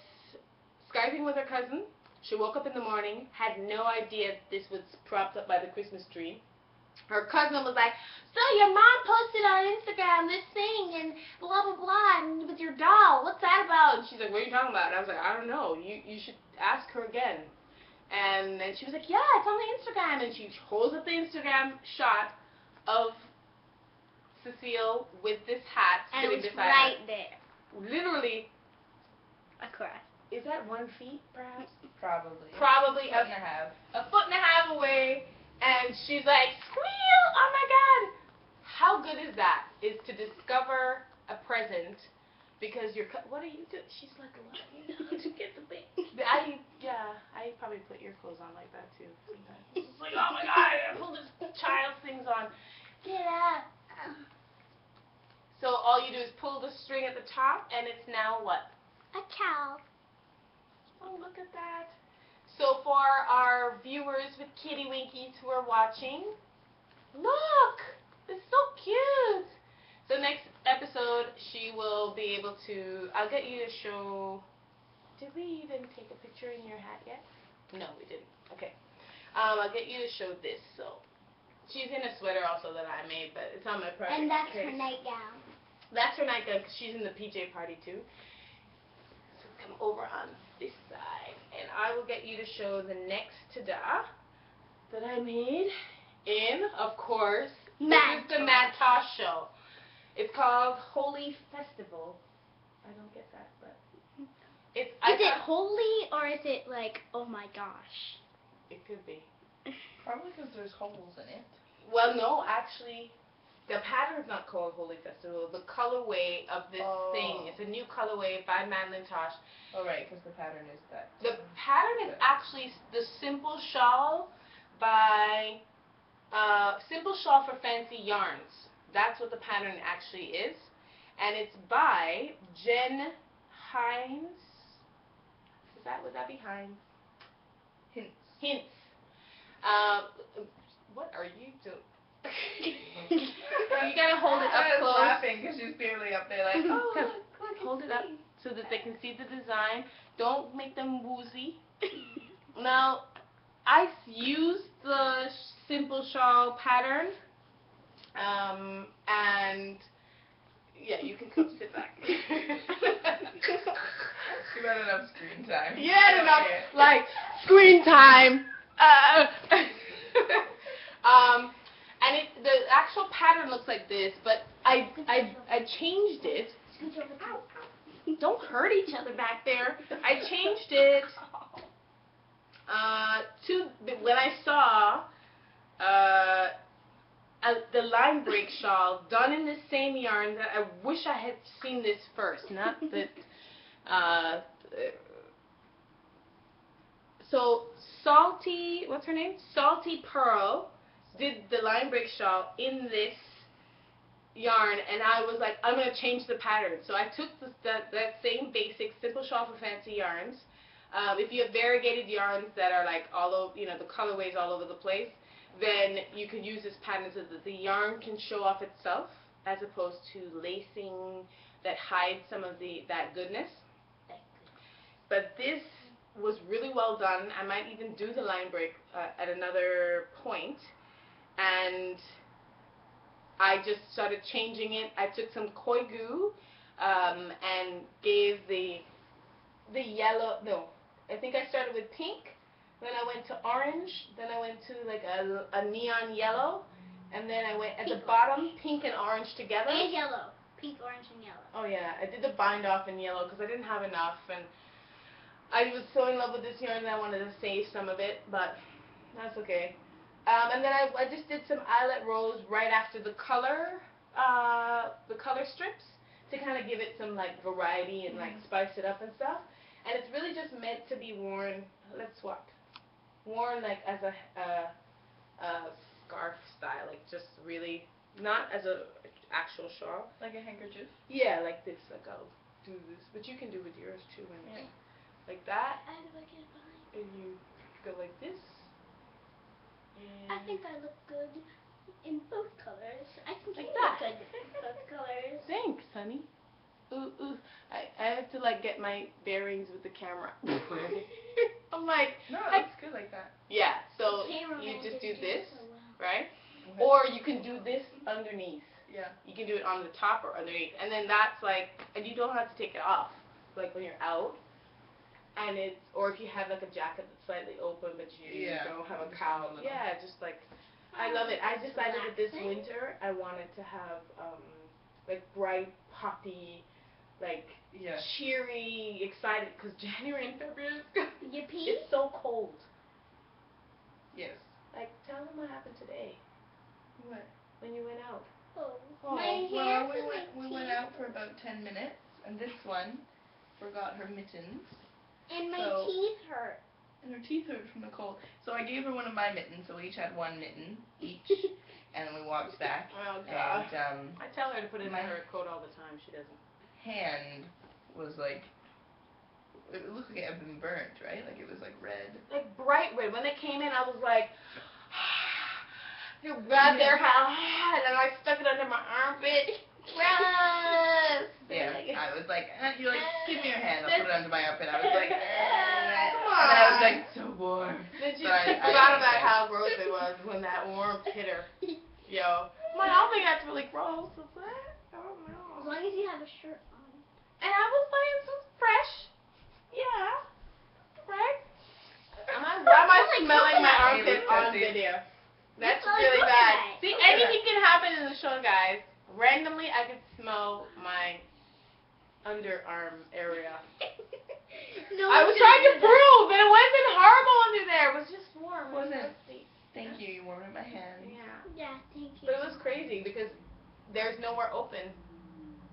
Speaker 1: Skyping with her cousin. She woke up in the morning, had no idea this was propped up by the Christmas tree. Her cousin was like, so your mom posted on Instagram this thing and blah blah blah and with your doll, what's that about? And she's like, what are you talking about? And I was like, I don't know, you should ask her again. And then she was like, yeah, it's on the Instagram. And she holds up the Instagram shot of Cecile with this hat
Speaker 2: And it
Speaker 1: sitting
Speaker 2: was
Speaker 1: beside
Speaker 2: right
Speaker 1: her.
Speaker 2: there.
Speaker 1: Literally,
Speaker 2: Across.
Speaker 1: is that 1 feet perhaps?
Speaker 3: Probably.
Speaker 1: Probably
Speaker 3: A foot and a half.
Speaker 1: A foot and a half away. And she's like, squeal, oh my god. How good is that? Is to discover a present because what are you doing? She's like, what? To get the thing. I probably put your clothes on like that too sometimes. It's like, oh my god, I pull this child's things on. Get up. So all you do is pull the string at the top and it's now what?
Speaker 2: A cow.
Speaker 1: Oh, look at that. So for our viewers with kitty winkies who are watching, look! It's so cute! So next episode, she will be able to, I'll get you to show, did we even take a picture in your hat yet? No, we didn't. Okay. I'll get you to show this. So she's in a sweater also that I made, but it's on my project.
Speaker 2: And that's her nightgown.
Speaker 1: That's her nightgown because she's in the PJ party too. So come over on this side, and I will get you to show the next ta-da that I made in, of course, this is the Mad Tosh show. It's called Holy Festival. I don't get that, but it's.
Speaker 2: Is it holy or is it like, oh my gosh?
Speaker 1: It could be.
Speaker 3: Probably because there's holes in it.
Speaker 1: Well, no, actually, the pattern's not called Holy Festival. The colorway of this thing, it's a new colorway by Madeline Tosh.
Speaker 3: Oh, right, because the pattern is that.
Speaker 1: The pattern is actually the Simple Shawl by Simple Shawl for Fancy Yarns. That's what the pattern actually is. And it's by Jen Hines. Would that be Hines? Hints. What are you doing? You gotta hold it up close.
Speaker 3: I was laughing because she's barely up there like, oh, look,
Speaker 1: hold it up so that they can see the design. Don't make them woozy. Now, I used the Simple Shawl pattern, and yeah, you can come sit back.
Speaker 3: You had enough screen time.
Speaker 1: You had enough, like, screen time. And the actual pattern looks like this, but I changed it. Don't hurt each other back there. I changed it to when I saw the line break shawl done in the same yarn that I wish I had seen this first. Not that. So Salty, what's her name? Salty Pearl did the line break shawl in this yarn, and I was like, I'm gonna change the pattern. So I took that same basic simple shawl for fancy yarns. If you have variegated yarns that are like all over, the colorways all over the place, then you can use this pattern so that the yarn can show off itself, as opposed to lacing that hides some of that goodness. But this was really well done. I might even do the line break at another point, and I just started changing it. I took some koi goo and gave the yellow. No, I think I started with pink. Then I went to orange. Then I went to like a neon yellow, and then I went at the bottom pink and orange together.
Speaker 2: And yellow, pink, orange, and yellow.
Speaker 1: Oh yeah, I did the bind off in yellow because I didn't have enough, and I was so in love with this yarn that I wanted to save some of it, but that's okay. And then I just did some eyelet rows right after the color strips to kind of give it some like variety and like spice it up and stuff. And it's really just meant to be worn. Let's swap. Worn like as a scarf style, like just really not as a actual shawl.
Speaker 3: Like a handkerchief.
Speaker 1: Yeah, like this. Like I'll do this, but you can do with yours too.
Speaker 3: Yeah.
Speaker 1: Like that.
Speaker 2: I look it fine.
Speaker 1: And you go like this.
Speaker 2: I think I look good in both colors. I think
Speaker 1: Like
Speaker 2: you
Speaker 1: that.
Speaker 2: look good in both colors.
Speaker 1: Thanks, honey. Ooh, ooh. I have to like get my bearings with the camera. I'm like,
Speaker 3: no, it's good like that.
Speaker 1: Yeah, so you just do this, right? Or you can do this underneath.
Speaker 3: Yeah.
Speaker 1: You can do it on the top or underneath. And then that's like, and you don't have to take it off. Like when you're out. And it's, or if you have like a jacket that's slightly open but you don't have a cowl. Yeah, just like, I love it. I decided that this winter I wanted to have like bright, poppy, like cheery, excited, because January and February it's so cold.
Speaker 3: Yes.
Speaker 1: Like, tell them what happened today.
Speaker 3: What?
Speaker 1: When you went out.
Speaker 2: Oh.
Speaker 3: Well, we went out for about 10 minutes, and this one forgot her mittens.
Speaker 2: And my teeth hurt.
Speaker 3: And her teeth hurt from the cold. So I gave her one of my mittens, so we each had one mitten each, and then we walked back.
Speaker 1: Oh, God.
Speaker 3: And
Speaker 1: I tell her to put it in her coat all the time. She doesn't.
Speaker 3: Hand was like, it looked like it had been burnt, right? Like it was like red.
Speaker 1: Like bright red. When they came in, I was like, you grabbed their hand, and I stuck it under my armpit. Gross.
Speaker 3: Yeah, I was like, you're like, give me your hand, I'll put it under my armpit. I was like,
Speaker 1: come on.
Speaker 3: And I was like, so warm.
Speaker 1: Then she forgot about how gross it was when that warmth hit her. Yo, my armpit got really gross. Was that? I don't know.
Speaker 2: As long as you have a shirt on.
Speaker 1: And I was playing some fresh. Yeah. Right? Why am I smelling my armpit on video? That's really bad. See, anything can happen in the show, guys. Randomly, I could smell my underarm area.
Speaker 2: No,
Speaker 1: I was trying to prove that it wasn't horrible under there. It was just warm.
Speaker 3: It wasn't. Thank you. You warmed my hand.
Speaker 1: Yeah.
Speaker 2: Yeah, thank you.
Speaker 1: But it was crazy because there's nowhere open.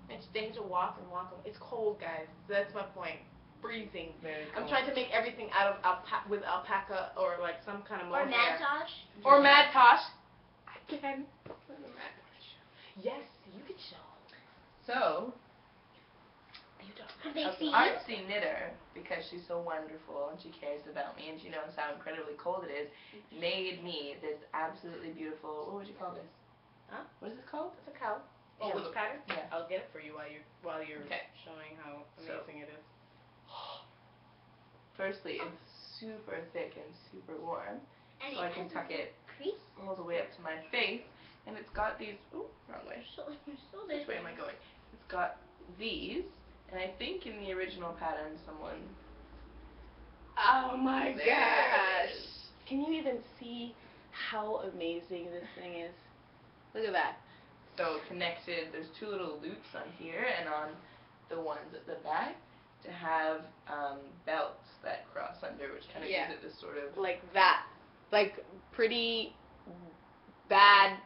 Speaker 1: And they have to walk and walk. It's cold, guys. That's my point. Freezing.
Speaker 3: Very cold.
Speaker 1: I'm trying to make everything out of with alpaca or like some kind of mohair.
Speaker 2: Or Mad Tosh.
Speaker 1: Or Mad Tosh. I can. Yes, you can show.
Speaker 3: So,
Speaker 2: Artsy
Speaker 3: Knitter, because she's so wonderful and she cares about me and she knows how incredibly cold it is, made me this absolutely beautiful, what would you call this?
Speaker 1: Huh?
Speaker 3: What is this called?
Speaker 1: It's a cow. Oh,
Speaker 3: Yeah.
Speaker 1: which pattern?
Speaker 3: Yeah.
Speaker 1: I'll get it for you while you're showing how amazing it is.
Speaker 3: Firstly, it's super thick and super warm,
Speaker 2: and
Speaker 3: so I can tuck it
Speaker 2: crease
Speaker 3: all the way up to my face, and it's got these, ooh, wrong way. Which way am I going? It's got these, and I think in the original pattern someone...
Speaker 1: Oh my gosh! Can you even see how amazing this thing is? Look at that.
Speaker 3: So connected, there's two little loops on here and on the ones at the back to have belts that cross under, which kind of gives it this sort of...
Speaker 1: Like that. Like pretty bad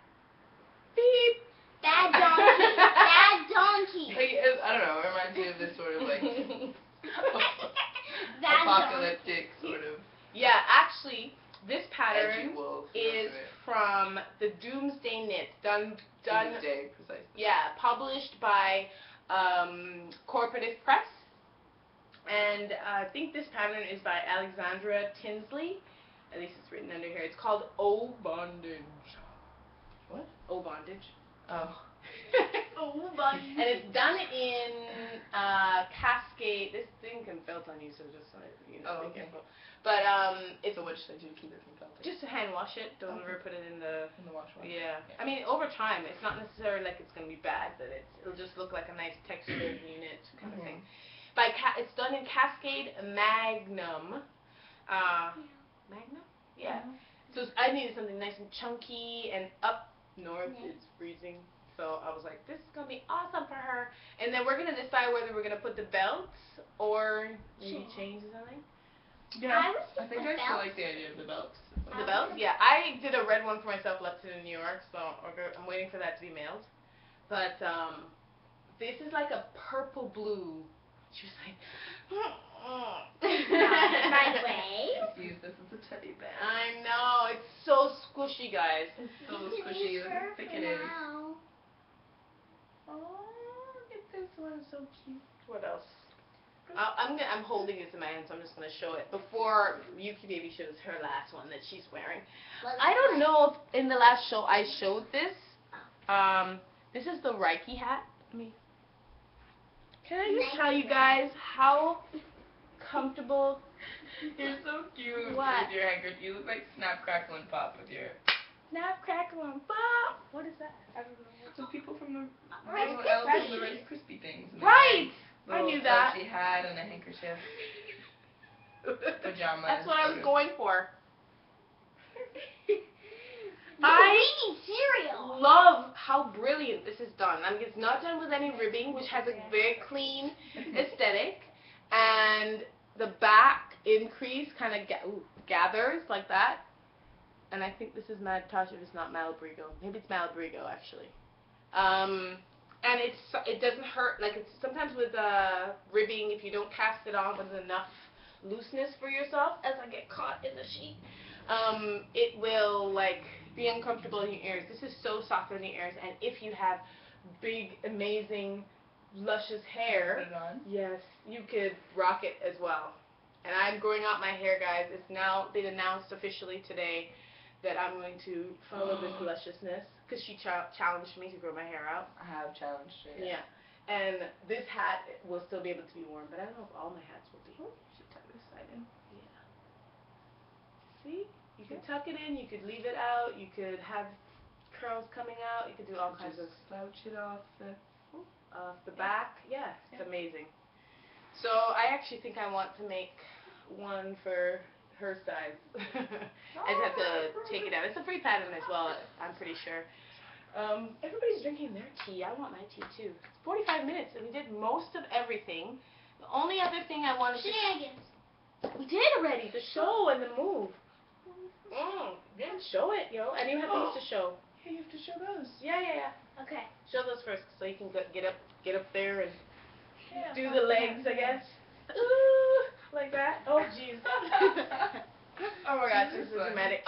Speaker 1: pattern is from the Doomsday Knit, done.
Speaker 3: Doomsday, precisely.
Speaker 1: Yeah, published by Corporative Press, and I think this pattern is by Alexandra Tinsley. At least it's written under here. It's called O Bondage.
Speaker 3: What?
Speaker 1: O Bondage.
Speaker 3: Oh.
Speaker 2: Oh, bondage.
Speaker 1: And it's done in Cascade. This thing can felt on you, so just be
Speaker 3: Okay.
Speaker 1: careful. But it's
Speaker 3: So what should I do to keep it from felting?
Speaker 1: just to hand wash it. Don't ever put it in the
Speaker 3: wash.
Speaker 1: Yeah. I mean, over time, it's not necessarily like it's gonna be bad, but it'll just look like a nice textured unit kind of thing. It's done in Cascade Magnum. Magnum? Yeah. So I needed something nice and chunky, and up north it's freezing. So I was like, this is going to be awesome for her. And then we're going to decide whether we're going to put the belts or maybe chains or something.
Speaker 3: Yeah, I think I still like the idea of the belts.
Speaker 1: The belts? Yeah. I did a red one for myself, left it in New York, so I'm waiting for that to be mailed. But this is like a purple blue. She was like,
Speaker 2: By the way.
Speaker 3: Use this as a teddy bear.
Speaker 1: I know. It's so squishy, guys.
Speaker 3: It's so squishy. Look how thick it is.
Speaker 1: Oh, look at this one, so cute. What else? I'm holding this in my hand, so I'm just gonna show it before Yukibaby shows her last one that she's wearing. I don't know if in the last show I showed this. This is the Reiki hat. Can I just tell you guys how comfortable?
Speaker 3: You're so cute
Speaker 1: What?
Speaker 3: with your handkerchief. You look like Snap, Crackle, and Pop with your...
Speaker 1: Snap, crackle, and pop. What is that? I don't know.
Speaker 3: So people from the
Speaker 2: Rice
Speaker 3: little elves and the Rice Krispie things.
Speaker 1: Right! I knew that.
Speaker 3: She had and a handkerchief. Pajamas.
Speaker 1: That's what I was going for.
Speaker 2: I eating cereal.
Speaker 1: Love how brilliant this is done. I mean, it's not done with any ribbing, which has a very clean aesthetic, and the back increase kind of gathers like that. And I think this is Tosh, if it's not Malabrigo. Maybe it's Malabrigo actually. And it doesn't hurt. Like it's sometimes with ribbing, if you don't cast it on with enough looseness for yourself, as I get caught in the sheet, it will like be uncomfortable in your ears. This is so soft in the ears, and if you have big, amazing, luscious hair,
Speaker 3: Put it on.
Speaker 1: yes, you could rock it as well. And I'm growing out my hair, guys. It's now been announced officially today that I'm going to follow this lusciousness, because she challenged me to grow my hair out.
Speaker 3: I have challenged her.
Speaker 1: Yeah. And this hat will still be able to be worn, but I don't know if all my hats will be.
Speaker 3: Should tuck this side in.
Speaker 1: Yeah. See? You could tuck it in, you could leave it out, you could have curls coming out, you could do all kinds of
Speaker 3: slouch it off
Speaker 1: the back. Yeah, it's amazing. So I actually think I want to make one for her size. I just have to take it out. It's a free pattern as well, I'm pretty sure. Everybody's drinking their tea. I want my tea too. It's 45 minutes and we did most of everything. The only other thing I wanted to...
Speaker 2: Shenanigans.
Speaker 1: We did already, the show and the move. Yeah, show it, and you have things to show.
Speaker 3: Yeah, you have to show those.
Speaker 1: Yeah.
Speaker 2: Okay.
Speaker 1: Show those first, so you can get up there and do the legs, I guess. Ooh, like that. Oh, jeez. Oh my gosh, this is dramatic.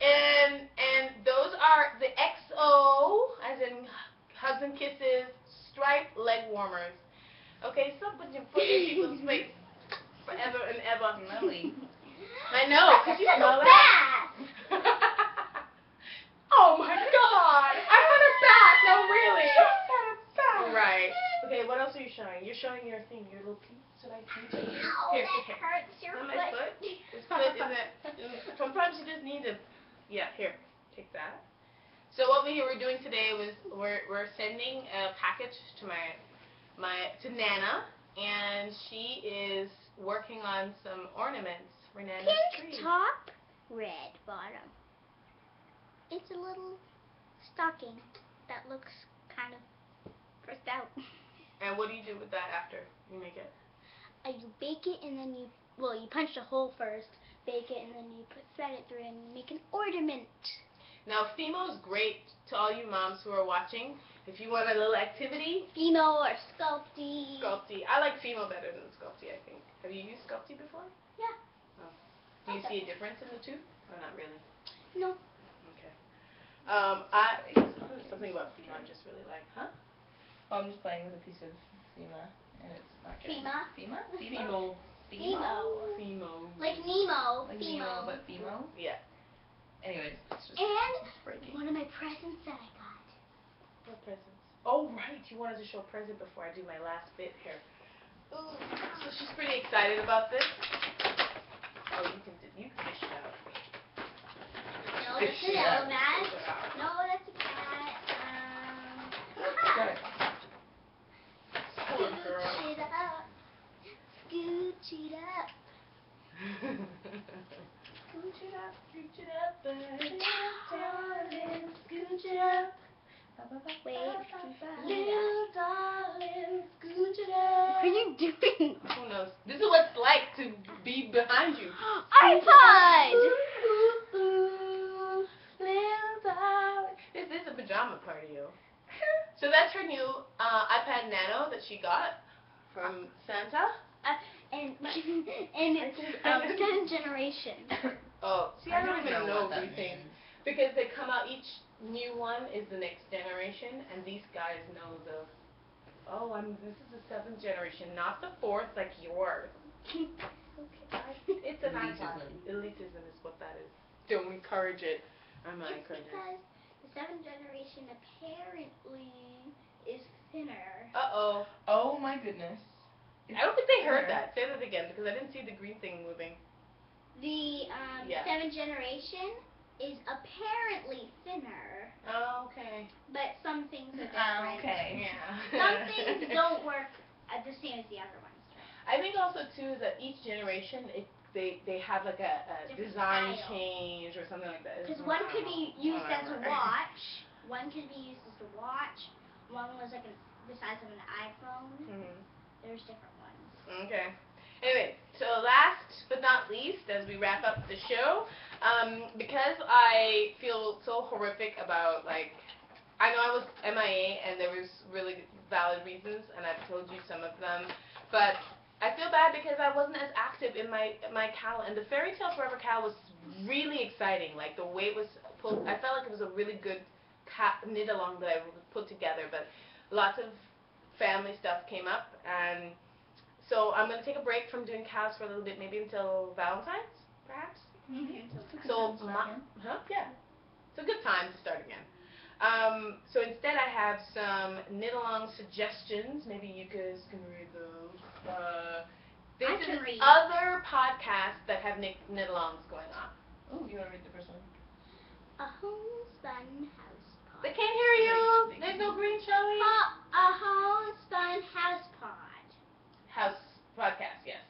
Speaker 1: And those are the XO, as in hugs and kisses, striped leg warmers. Okay, stop putting your foot in people's face forever and ever.
Speaker 3: Smelly.
Speaker 1: I know, because you smell that. Oh my god! I want a bath! No, really! Right. Okay, what else are you showing? You're showing your thing, your little piece. Should I teach you? Here.
Speaker 2: Hurts your
Speaker 1: On my foot? This foot isn't... Sometimes you just need to... Yeah, here. Take that. So what we were doing today was we're sending a package to to Nana, and she is working on some ornaments for Nana's tree.
Speaker 2: Pink top, red bottom. It's a little stocking that looks kind of pressed out.
Speaker 1: And what do you do with that after you make it?
Speaker 2: You bake it and then you punch a hole first, bake it, and then you thread it through and make an ornament.
Speaker 1: Now, Fimo is great to all you moms who are watching. If you want a little activity,
Speaker 2: Fimo or Sculpty.
Speaker 1: Sculpty. I like Fimo better than Sculpty, I think. Have you used Sculpty before?
Speaker 2: Yeah.
Speaker 1: Oh. Do you see a difference in the two? Or not really?
Speaker 2: No.
Speaker 1: Okay. Something about FEMA I just really like. Huh?
Speaker 3: Well, I'm just playing with a piece of FEMA, and it's not good.
Speaker 2: FEMA?
Speaker 3: FEMA?
Speaker 1: Femo. Femo.
Speaker 2: Like Nemo.
Speaker 3: Like
Speaker 2: Femo.
Speaker 3: Nemo, but FEMO?
Speaker 1: Yeah.
Speaker 3: Anyways, it's just
Speaker 2: And
Speaker 3: breaking.
Speaker 2: one of my presents that I got.
Speaker 1: What presents? Oh, right. You wanted to show a present before I do my last bit here. Ooh. So she's pretty excited about this. Oh, you can fish it out.
Speaker 2: No,
Speaker 3: Fish
Speaker 2: that's an
Speaker 3: it out.
Speaker 2: elephant.
Speaker 1: Fish it out.
Speaker 2: No, that's a cat.
Speaker 3: Got it.
Speaker 1: Poor girl.
Speaker 2: Scooch it up. Scooch it up.
Speaker 1: Scooch it up, scooch it up, darling, scooch it up.
Speaker 2: Wait.
Speaker 1: Little darling, scooch it up.
Speaker 2: What are you doing?
Speaker 1: Who knows? This is what it's like to be behind you.
Speaker 2: iPod!
Speaker 1: Ooh, ooh, little darling. This is a pajama party, yo. So that's her new iPad Nano that she got from Santa.
Speaker 2: And it's second generation.
Speaker 1: Oh, see, I don't even know
Speaker 3: what that
Speaker 1: everything.
Speaker 3: means.
Speaker 1: Because they come out, each new one is the next generation, and these guys know the, this is the 7th generation, not the 4th like yours. Okay, it's an iPod. Elitism is what that is. Don't encourage it. I'm not
Speaker 2: It's
Speaker 1: encouraging it.
Speaker 2: because the 7th generation apparently is thinner.
Speaker 1: Uh-oh.
Speaker 3: Oh my goodness.
Speaker 1: I don't think they heard that. Say that again, because I didn't see the green thing moving.
Speaker 2: The
Speaker 1: Yeah.
Speaker 2: 7th generation is apparently thinner,
Speaker 1: Oh, okay.
Speaker 2: but some things are different.
Speaker 3: Okay.
Speaker 1: Yeah.
Speaker 2: Some things don't work the same as the other ones.
Speaker 1: I think also too is that each generation they have like a
Speaker 2: Different
Speaker 1: design
Speaker 2: style.
Speaker 1: change or something like that.
Speaker 2: Because one could be used as a
Speaker 1: Whatever.
Speaker 2: watch, one could be used as a watch, one was like the size of an iPhone.
Speaker 1: Mhm.
Speaker 2: There's different ones.
Speaker 1: Okay. Anyway, so last but not least, as we wrap up the show, because I feel so horrific about, like, I know I was MIA and there was really valid reasons, and I've told you some of them, but I feel bad because I wasn't as active in my KAL, and the Fairy Tale Forever KAL was really exciting. Like, the way it was pulled, I felt like it was a really good knit along that I put together, but lots of family stuff came up, and so I'm going to take a break from doing KALs for a little bit, maybe until Valentine's, perhaps?
Speaker 2: Mm-hmm.
Speaker 1: So, yeah, it's a good time to start again. So instead I have some knit-along suggestions. Maybe you guys can read those. This
Speaker 2: I can
Speaker 1: is
Speaker 2: read.
Speaker 1: other podcasts that have knit-alongs going on.
Speaker 3: Oh, you want to read the first one?
Speaker 2: A homespun house pod.
Speaker 1: They can't hear you. There's no green showing.
Speaker 2: A homespun house pod.
Speaker 1: House podcast, yes.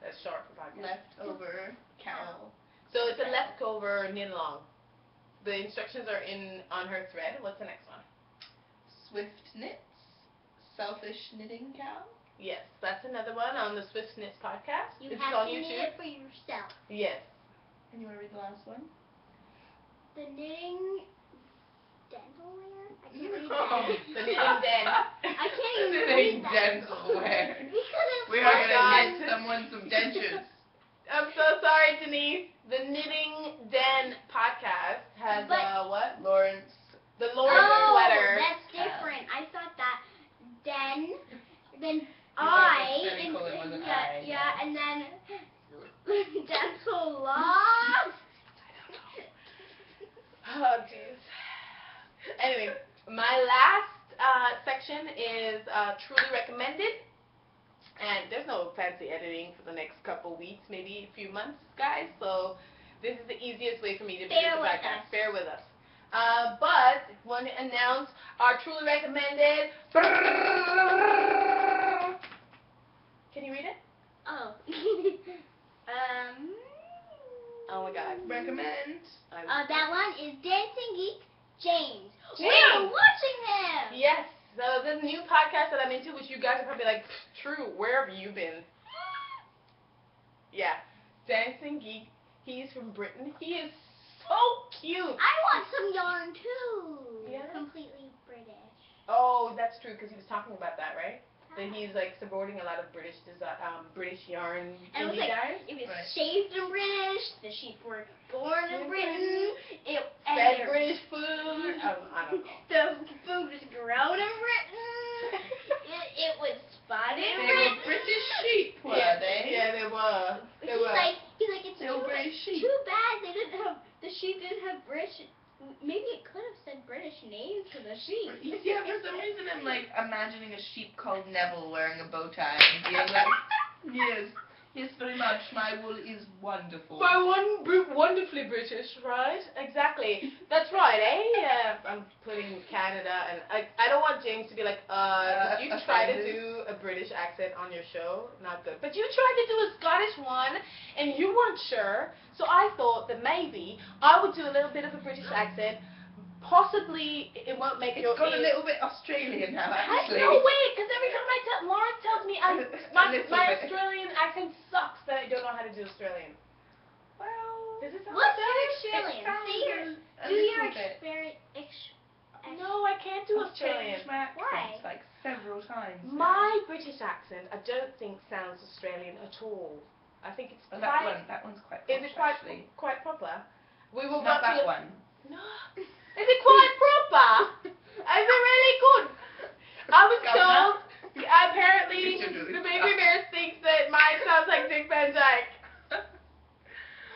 Speaker 1: That's short for podcast.
Speaker 3: Leftover KAL.
Speaker 1: So it's a leftover knit-along. The instructions are on her thread. What's the next one?
Speaker 3: Swift Knits. Selfish Knitting KAL.
Speaker 1: Yes, that's another one on the Swift Knits podcast.
Speaker 2: You
Speaker 1: It's
Speaker 2: have
Speaker 1: on
Speaker 2: to
Speaker 1: YouTube.
Speaker 2: knit it for yourself.
Speaker 1: Yes.
Speaker 3: And you want to read the last one?
Speaker 2: The knitting dental wear? I can't read
Speaker 3: No.
Speaker 2: that.
Speaker 1: The knitting den.
Speaker 2: I can't even
Speaker 3: Knitting
Speaker 2: read that.
Speaker 3: dental wear.
Speaker 2: Because it's
Speaker 3: We are
Speaker 1: Oh,
Speaker 3: going to
Speaker 1: God.
Speaker 3: knit someone some dentures.
Speaker 1: I'm so sorry, Denise. The Knitting Den podcast has what?
Speaker 3: Lawrence.
Speaker 1: The Lawrence sweater.
Speaker 2: That's different. I thought that then
Speaker 3: thought
Speaker 2: I
Speaker 3: the semicolon was an I,
Speaker 2: yeah, and then dental law.
Speaker 1: Oh, jeez. Anyway, my last section is truly recommended. And there's no fancy editing for the next couple weeks, maybe a few months, guys. So this is the easiest way for me to produce the podcast. Bear with us. But I want to announce our truly recommended. Can you read it?
Speaker 2: Oh.
Speaker 1: Oh my God.
Speaker 3: Recommend.
Speaker 2: That one is Dancing Geek James.
Speaker 1: James.
Speaker 2: We're watching him.
Speaker 1: Yes. So the new podcast that I'm into, which you guys are probably like, true, where have you been? Yeah. Dancing Geek. He's from Britain. He is so cute.
Speaker 2: I want some yarn too.
Speaker 1: Yeah.
Speaker 2: Completely British.
Speaker 1: Oh, that's true, because he was talking about that, right? that he's like supporting a lot of British yarn
Speaker 2: And it was
Speaker 1: indie
Speaker 2: like,
Speaker 1: guys.
Speaker 2: it was shaped in British, the sheep were born in Britain,
Speaker 1: Fed British food. I don't know.
Speaker 2: The food was grown in Britain. It was spotted in
Speaker 3: They
Speaker 2: Britain.
Speaker 3: were British sheep, were they?
Speaker 1: Yeah, they were.
Speaker 2: He's like, it's
Speaker 3: They were British sheep.
Speaker 2: too bad the sheep didn't have British. Maybe it could have said British names for the sheep.
Speaker 3: Yeah, for some reason I'm like imagining a sheep called Neville wearing a bow tie and being like, yes, very much. My wool is wonderful.
Speaker 1: Wonderfully British, right? Exactly. That's right, eh? I'm putting Canada, and I don't want James to be like, did you try to do a British accent on your show? Not good. But you tried to do a Scottish one, and you weren't sure, so I thought that maybe I would do a little bit of a British accent. Possibly it won't make
Speaker 3: It's
Speaker 1: your
Speaker 3: got a little bit Australian now, actually.
Speaker 1: No way, because every time Lawrence tells me my
Speaker 3: bit.
Speaker 1: Australian accent sucks, that I don't know how to do Australian.
Speaker 3: Well,
Speaker 1: Does it sound
Speaker 2: What's
Speaker 1: like
Speaker 2: your
Speaker 1: that?
Speaker 2: Australian?
Speaker 3: a
Speaker 2: Do your
Speaker 3: little bit.
Speaker 1: No, I can't do
Speaker 3: I've
Speaker 1: Australian.
Speaker 3: changed my accents
Speaker 2: Why?
Speaker 3: like several times.
Speaker 1: My British accent, I don't think sounds Australian at all. I think it's
Speaker 3: Well,
Speaker 1: quite.
Speaker 3: that one's quite
Speaker 1: Is
Speaker 3: posh,
Speaker 1: it quite
Speaker 3: actually.
Speaker 1: quite proper? We will
Speaker 3: Not
Speaker 1: go to
Speaker 3: that one.
Speaker 1: No. Is it quite proper? Is it really good? I was told. Apparently, the baby bear thinks that mine sounds like Dick Van Dyke,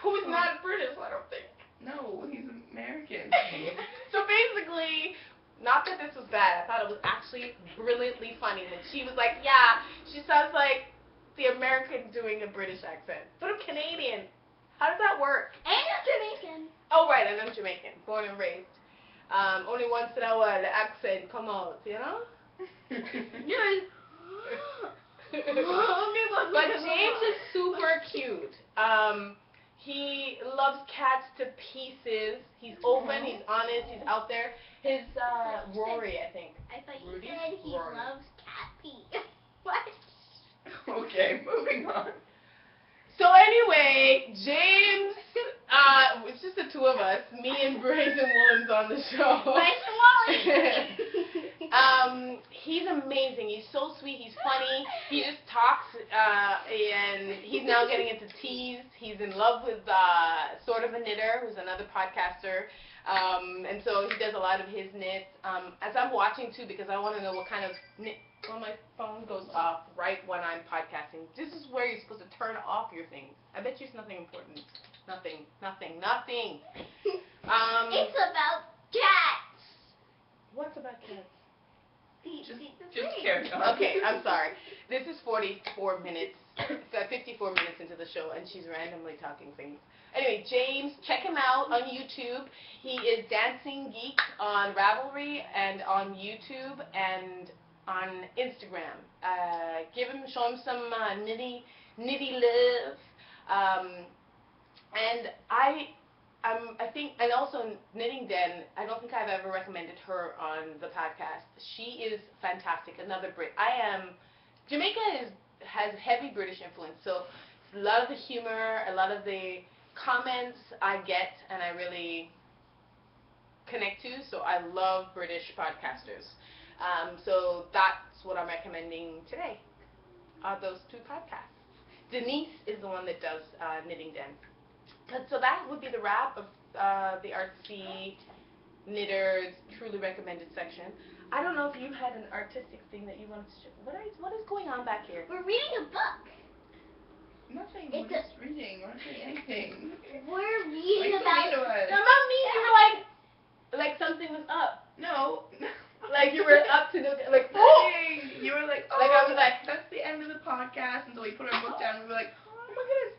Speaker 1: who is not British, I don't think.
Speaker 3: No, he's American.
Speaker 1: So basically, not that this was bad, I thought it was actually brilliantly funny when she was like, yeah, she sounds like the American doing a British accent. But I'm Canadian. How does that work?
Speaker 2: And I'm Jamaican.
Speaker 1: Oh, right, and I'm Jamaican, born and raised. Only once in a while the accent come out, you know? But James is super cute. He loves cats to pieces. He's open, he's honest, he's out there. His Rory, I think.
Speaker 2: I thought you
Speaker 1: Rudy?
Speaker 2: said he
Speaker 1: Rory.
Speaker 2: loves cat pee. What?
Speaker 3: Okay, moving on.
Speaker 1: So anyway, James, it's just the two of us, me and BrazenWoolens on the show. He's amazing. He's so sweet. He's funny. He just talks, and he's now getting into teas. He's in love with Sort of a Knitter, who's another podcaster. And so he does a lot of his knits. As I'm watching too, because I want to know what kind of knit. Well, my phone goes off right when I'm podcasting. This is where you're supposed to turn off your things. I bet you it's nothing important. Nothing.
Speaker 2: It's about cats.
Speaker 1: What's about cats?
Speaker 3: Just carry on.
Speaker 1: Okay, I'm sorry. This is 54 minutes into the show, and she's randomly talking things. Anyway, James, check him out on YouTube. He is Dancing Geek on Ravelry and on YouTube and on Instagram. Show him some nitty love. And I think, and also Knitting Den, I don't think I've ever recommended her on the podcast. She is fantastic, another Brit. Jamaica has heavy British influence, so a lot of the humor, a lot of the comments I get and I really connect to, so I love British podcasters. So that's what I'm recommending today, those two podcasts. Denise is the one that does Knitting Den. So that would be the wrap of the Artsy Knitter Truly Recommended section. I don't know if you had an artistic thing that you wanted to show. What is going on back here?
Speaker 2: We're reading a book.
Speaker 3: Nothing, we're just reading. We're not doing anything.
Speaker 2: We're reading about...
Speaker 1: No, not me. You were like something was up.
Speaker 3: No.
Speaker 1: Like you were up to the, like,
Speaker 3: oh! You were like, oh,
Speaker 1: like I was like,
Speaker 3: that's the end of the podcast, and so we put our book down, and we were like, oh my goodness.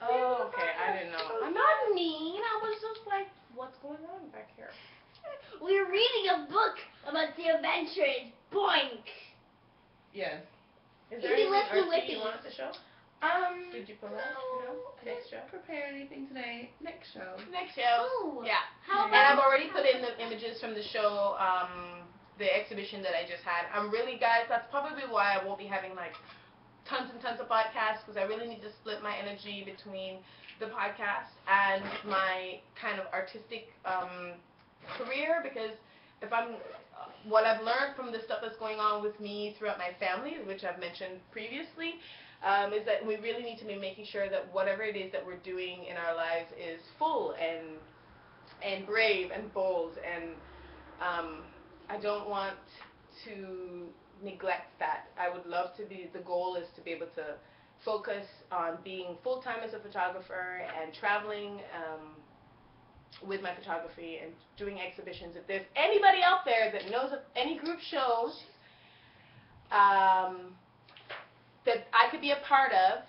Speaker 1: Oh, okay, I didn't know. I'm not mean. I was just like, what's going on back here?
Speaker 2: We're reading a book about the adventures. Boink!
Speaker 3: Yes.
Speaker 1: Is there anything Artsy you wanted to show? Did you pull out?
Speaker 3: No.
Speaker 1: Next show?
Speaker 3: Prepare anything today. Next show.
Speaker 1: Next show.
Speaker 2: Oh.
Speaker 1: Yeah.
Speaker 2: How
Speaker 1: And I've
Speaker 2: about...
Speaker 1: already put in the images from the show, the exhibition that I just had. I'm really, guys, that's probably why I won't be having like tons and tons of podcasts, because I really need to split my energy between the podcast and my kind of artistic career, because what I've learned from the stuff that's going on with me throughout my family, which I've mentioned previously, is that we really need to be making sure that whatever it is that we're doing in our lives is full and brave and bold, and I don't want to neglect that. I would love to be, the goal is to be able to focus on being full-time as a photographer and traveling with my photography and doing exhibitions. If there's anybody out there that knows of any group shows that I could be a part of,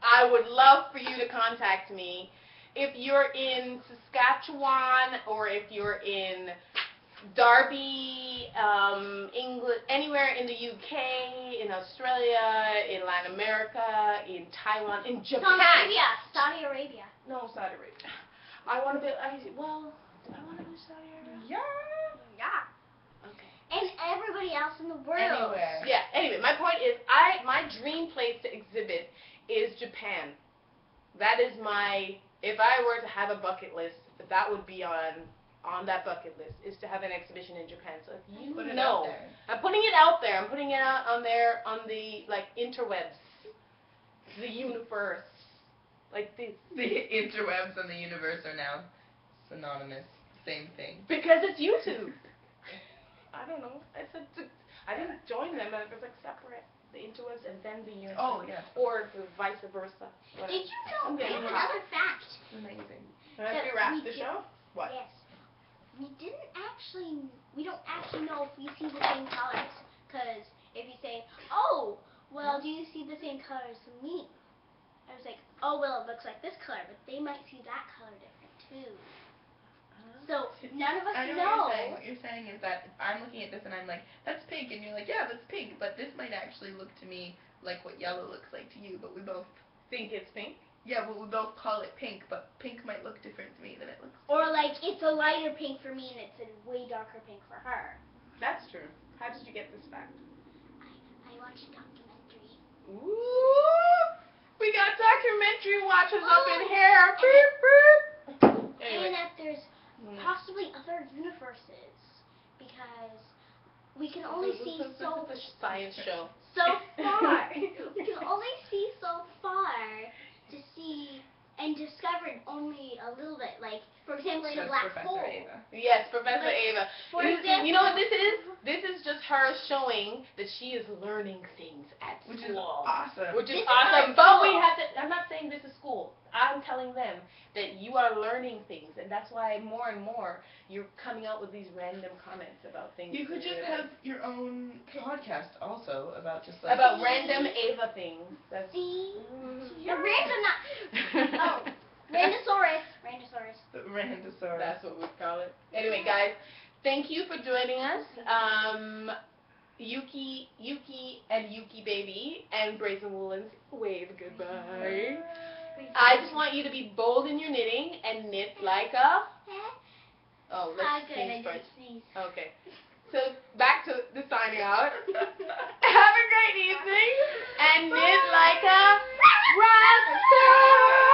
Speaker 1: I would love for you to contact me. If you're in Saskatchewan or if you're in Derby, England, anywhere in the UK, in Australia, in Latin America, in Taiwan, in Japan.
Speaker 2: Saudi Arabia.
Speaker 1: No, Saudi Arabia. I want to be, do I want to do Saudi Arabia?
Speaker 2: Yeah.
Speaker 1: Okay.
Speaker 2: And everybody else in the world.
Speaker 3: Anywhere.
Speaker 1: Yeah, anyway, my point is, my dream place to exhibit is Japan. That is my, if I were to have a bucket list, that would be on that bucket list, is to have an exhibition in Japan. So if you know, I'm putting it out there. I'm putting it out on there, on the, like, interwebs, the universe, like this.
Speaker 3: The interwebs and the universe are now synonymous. Same thing.
Speaker 1: Because it's YouTube. I don't know. I didn't join them. It was like separate. The interwebs and then the universe.
Speaker 3: Oh, yeah.
Speaker 1: Or the vice versa. Whatever.
Speaker 2: Did you know, we have another fact.
Speaker 3: Amazing.
Speaker 1: Have we wrapped the show? What?
Speaker 2: Yes. We don't actually know if we see the same colors. Because if you say, oh, well, do you see the same colors as me? I was like, oh, well, it looks like this color, but they might see that color different too. So none of us
Speaker 3: I know.
Speaker 2: know.
Speaker 3: What you're saying is that if I'm looking at this and I'm like, that's pink, and you're like, yeah, that's pink, but this might actually look to me like what yellow looks like to you, but we both
Speaker 1: think it's pink.
Speaker 3: Yeah, but we both call it pink, but pink might look different to me than it looks.
Speaker 2: Or like it's a lighter pink for me and it's a way darker pink for her.
Speaker 1: That's true. How did you get this fact?
Speaker 2: I watched a documentary.
Speaker 1: Ooh, we got documentary watchers up in here. Beep, beep. Anyway.
Speaker 2: And that there's possibly other universes, because we can only see so
Speaker 1: This is a science show.
Speaker 2: So far. We can only see so far to see and discover only a little bit. Like, for example, in a black hole.
Speaker 3: Ava.
Speaker 1: Yes, Professor Ava.
Speaker 2: For example,
Speaker 1: you know what this is? This is just her showing that she is learning things at school.
Speaker 3: Which is awesome.
Speaker 1: Which is
Speaker 2: This is
Speaker 1: awesome.
Speaker 2: our
Speaker 1: But we
Speaker 2: goal.
Speaker 1: have to, I'm not saying this is school. I'm telling them that you are learning things, and that's why more and more you're coming out with these random comments about things.
Speaker 3: You could just
Speaker 1: that-
Speaker 3: have your own podcast also about just like
Speaker 1: about random Ava things. That's
Speaker 2: See?
Speaker 1: yeah.
Speaker 2: The random oh. Randosaurus. Randosaurus.
Speaker 3: the Randosaurus.
Speaker 1: That's what we call it. Anyway, guys, thank you for joining us. Yuki and Yukibaby and BrazenWoolens, wave goodbye. I just want you to be bold in your knitting and knit like a... Oh, let's sneeze first. Okay. So, back to the signing out. Have a great evening and knit like a raptor!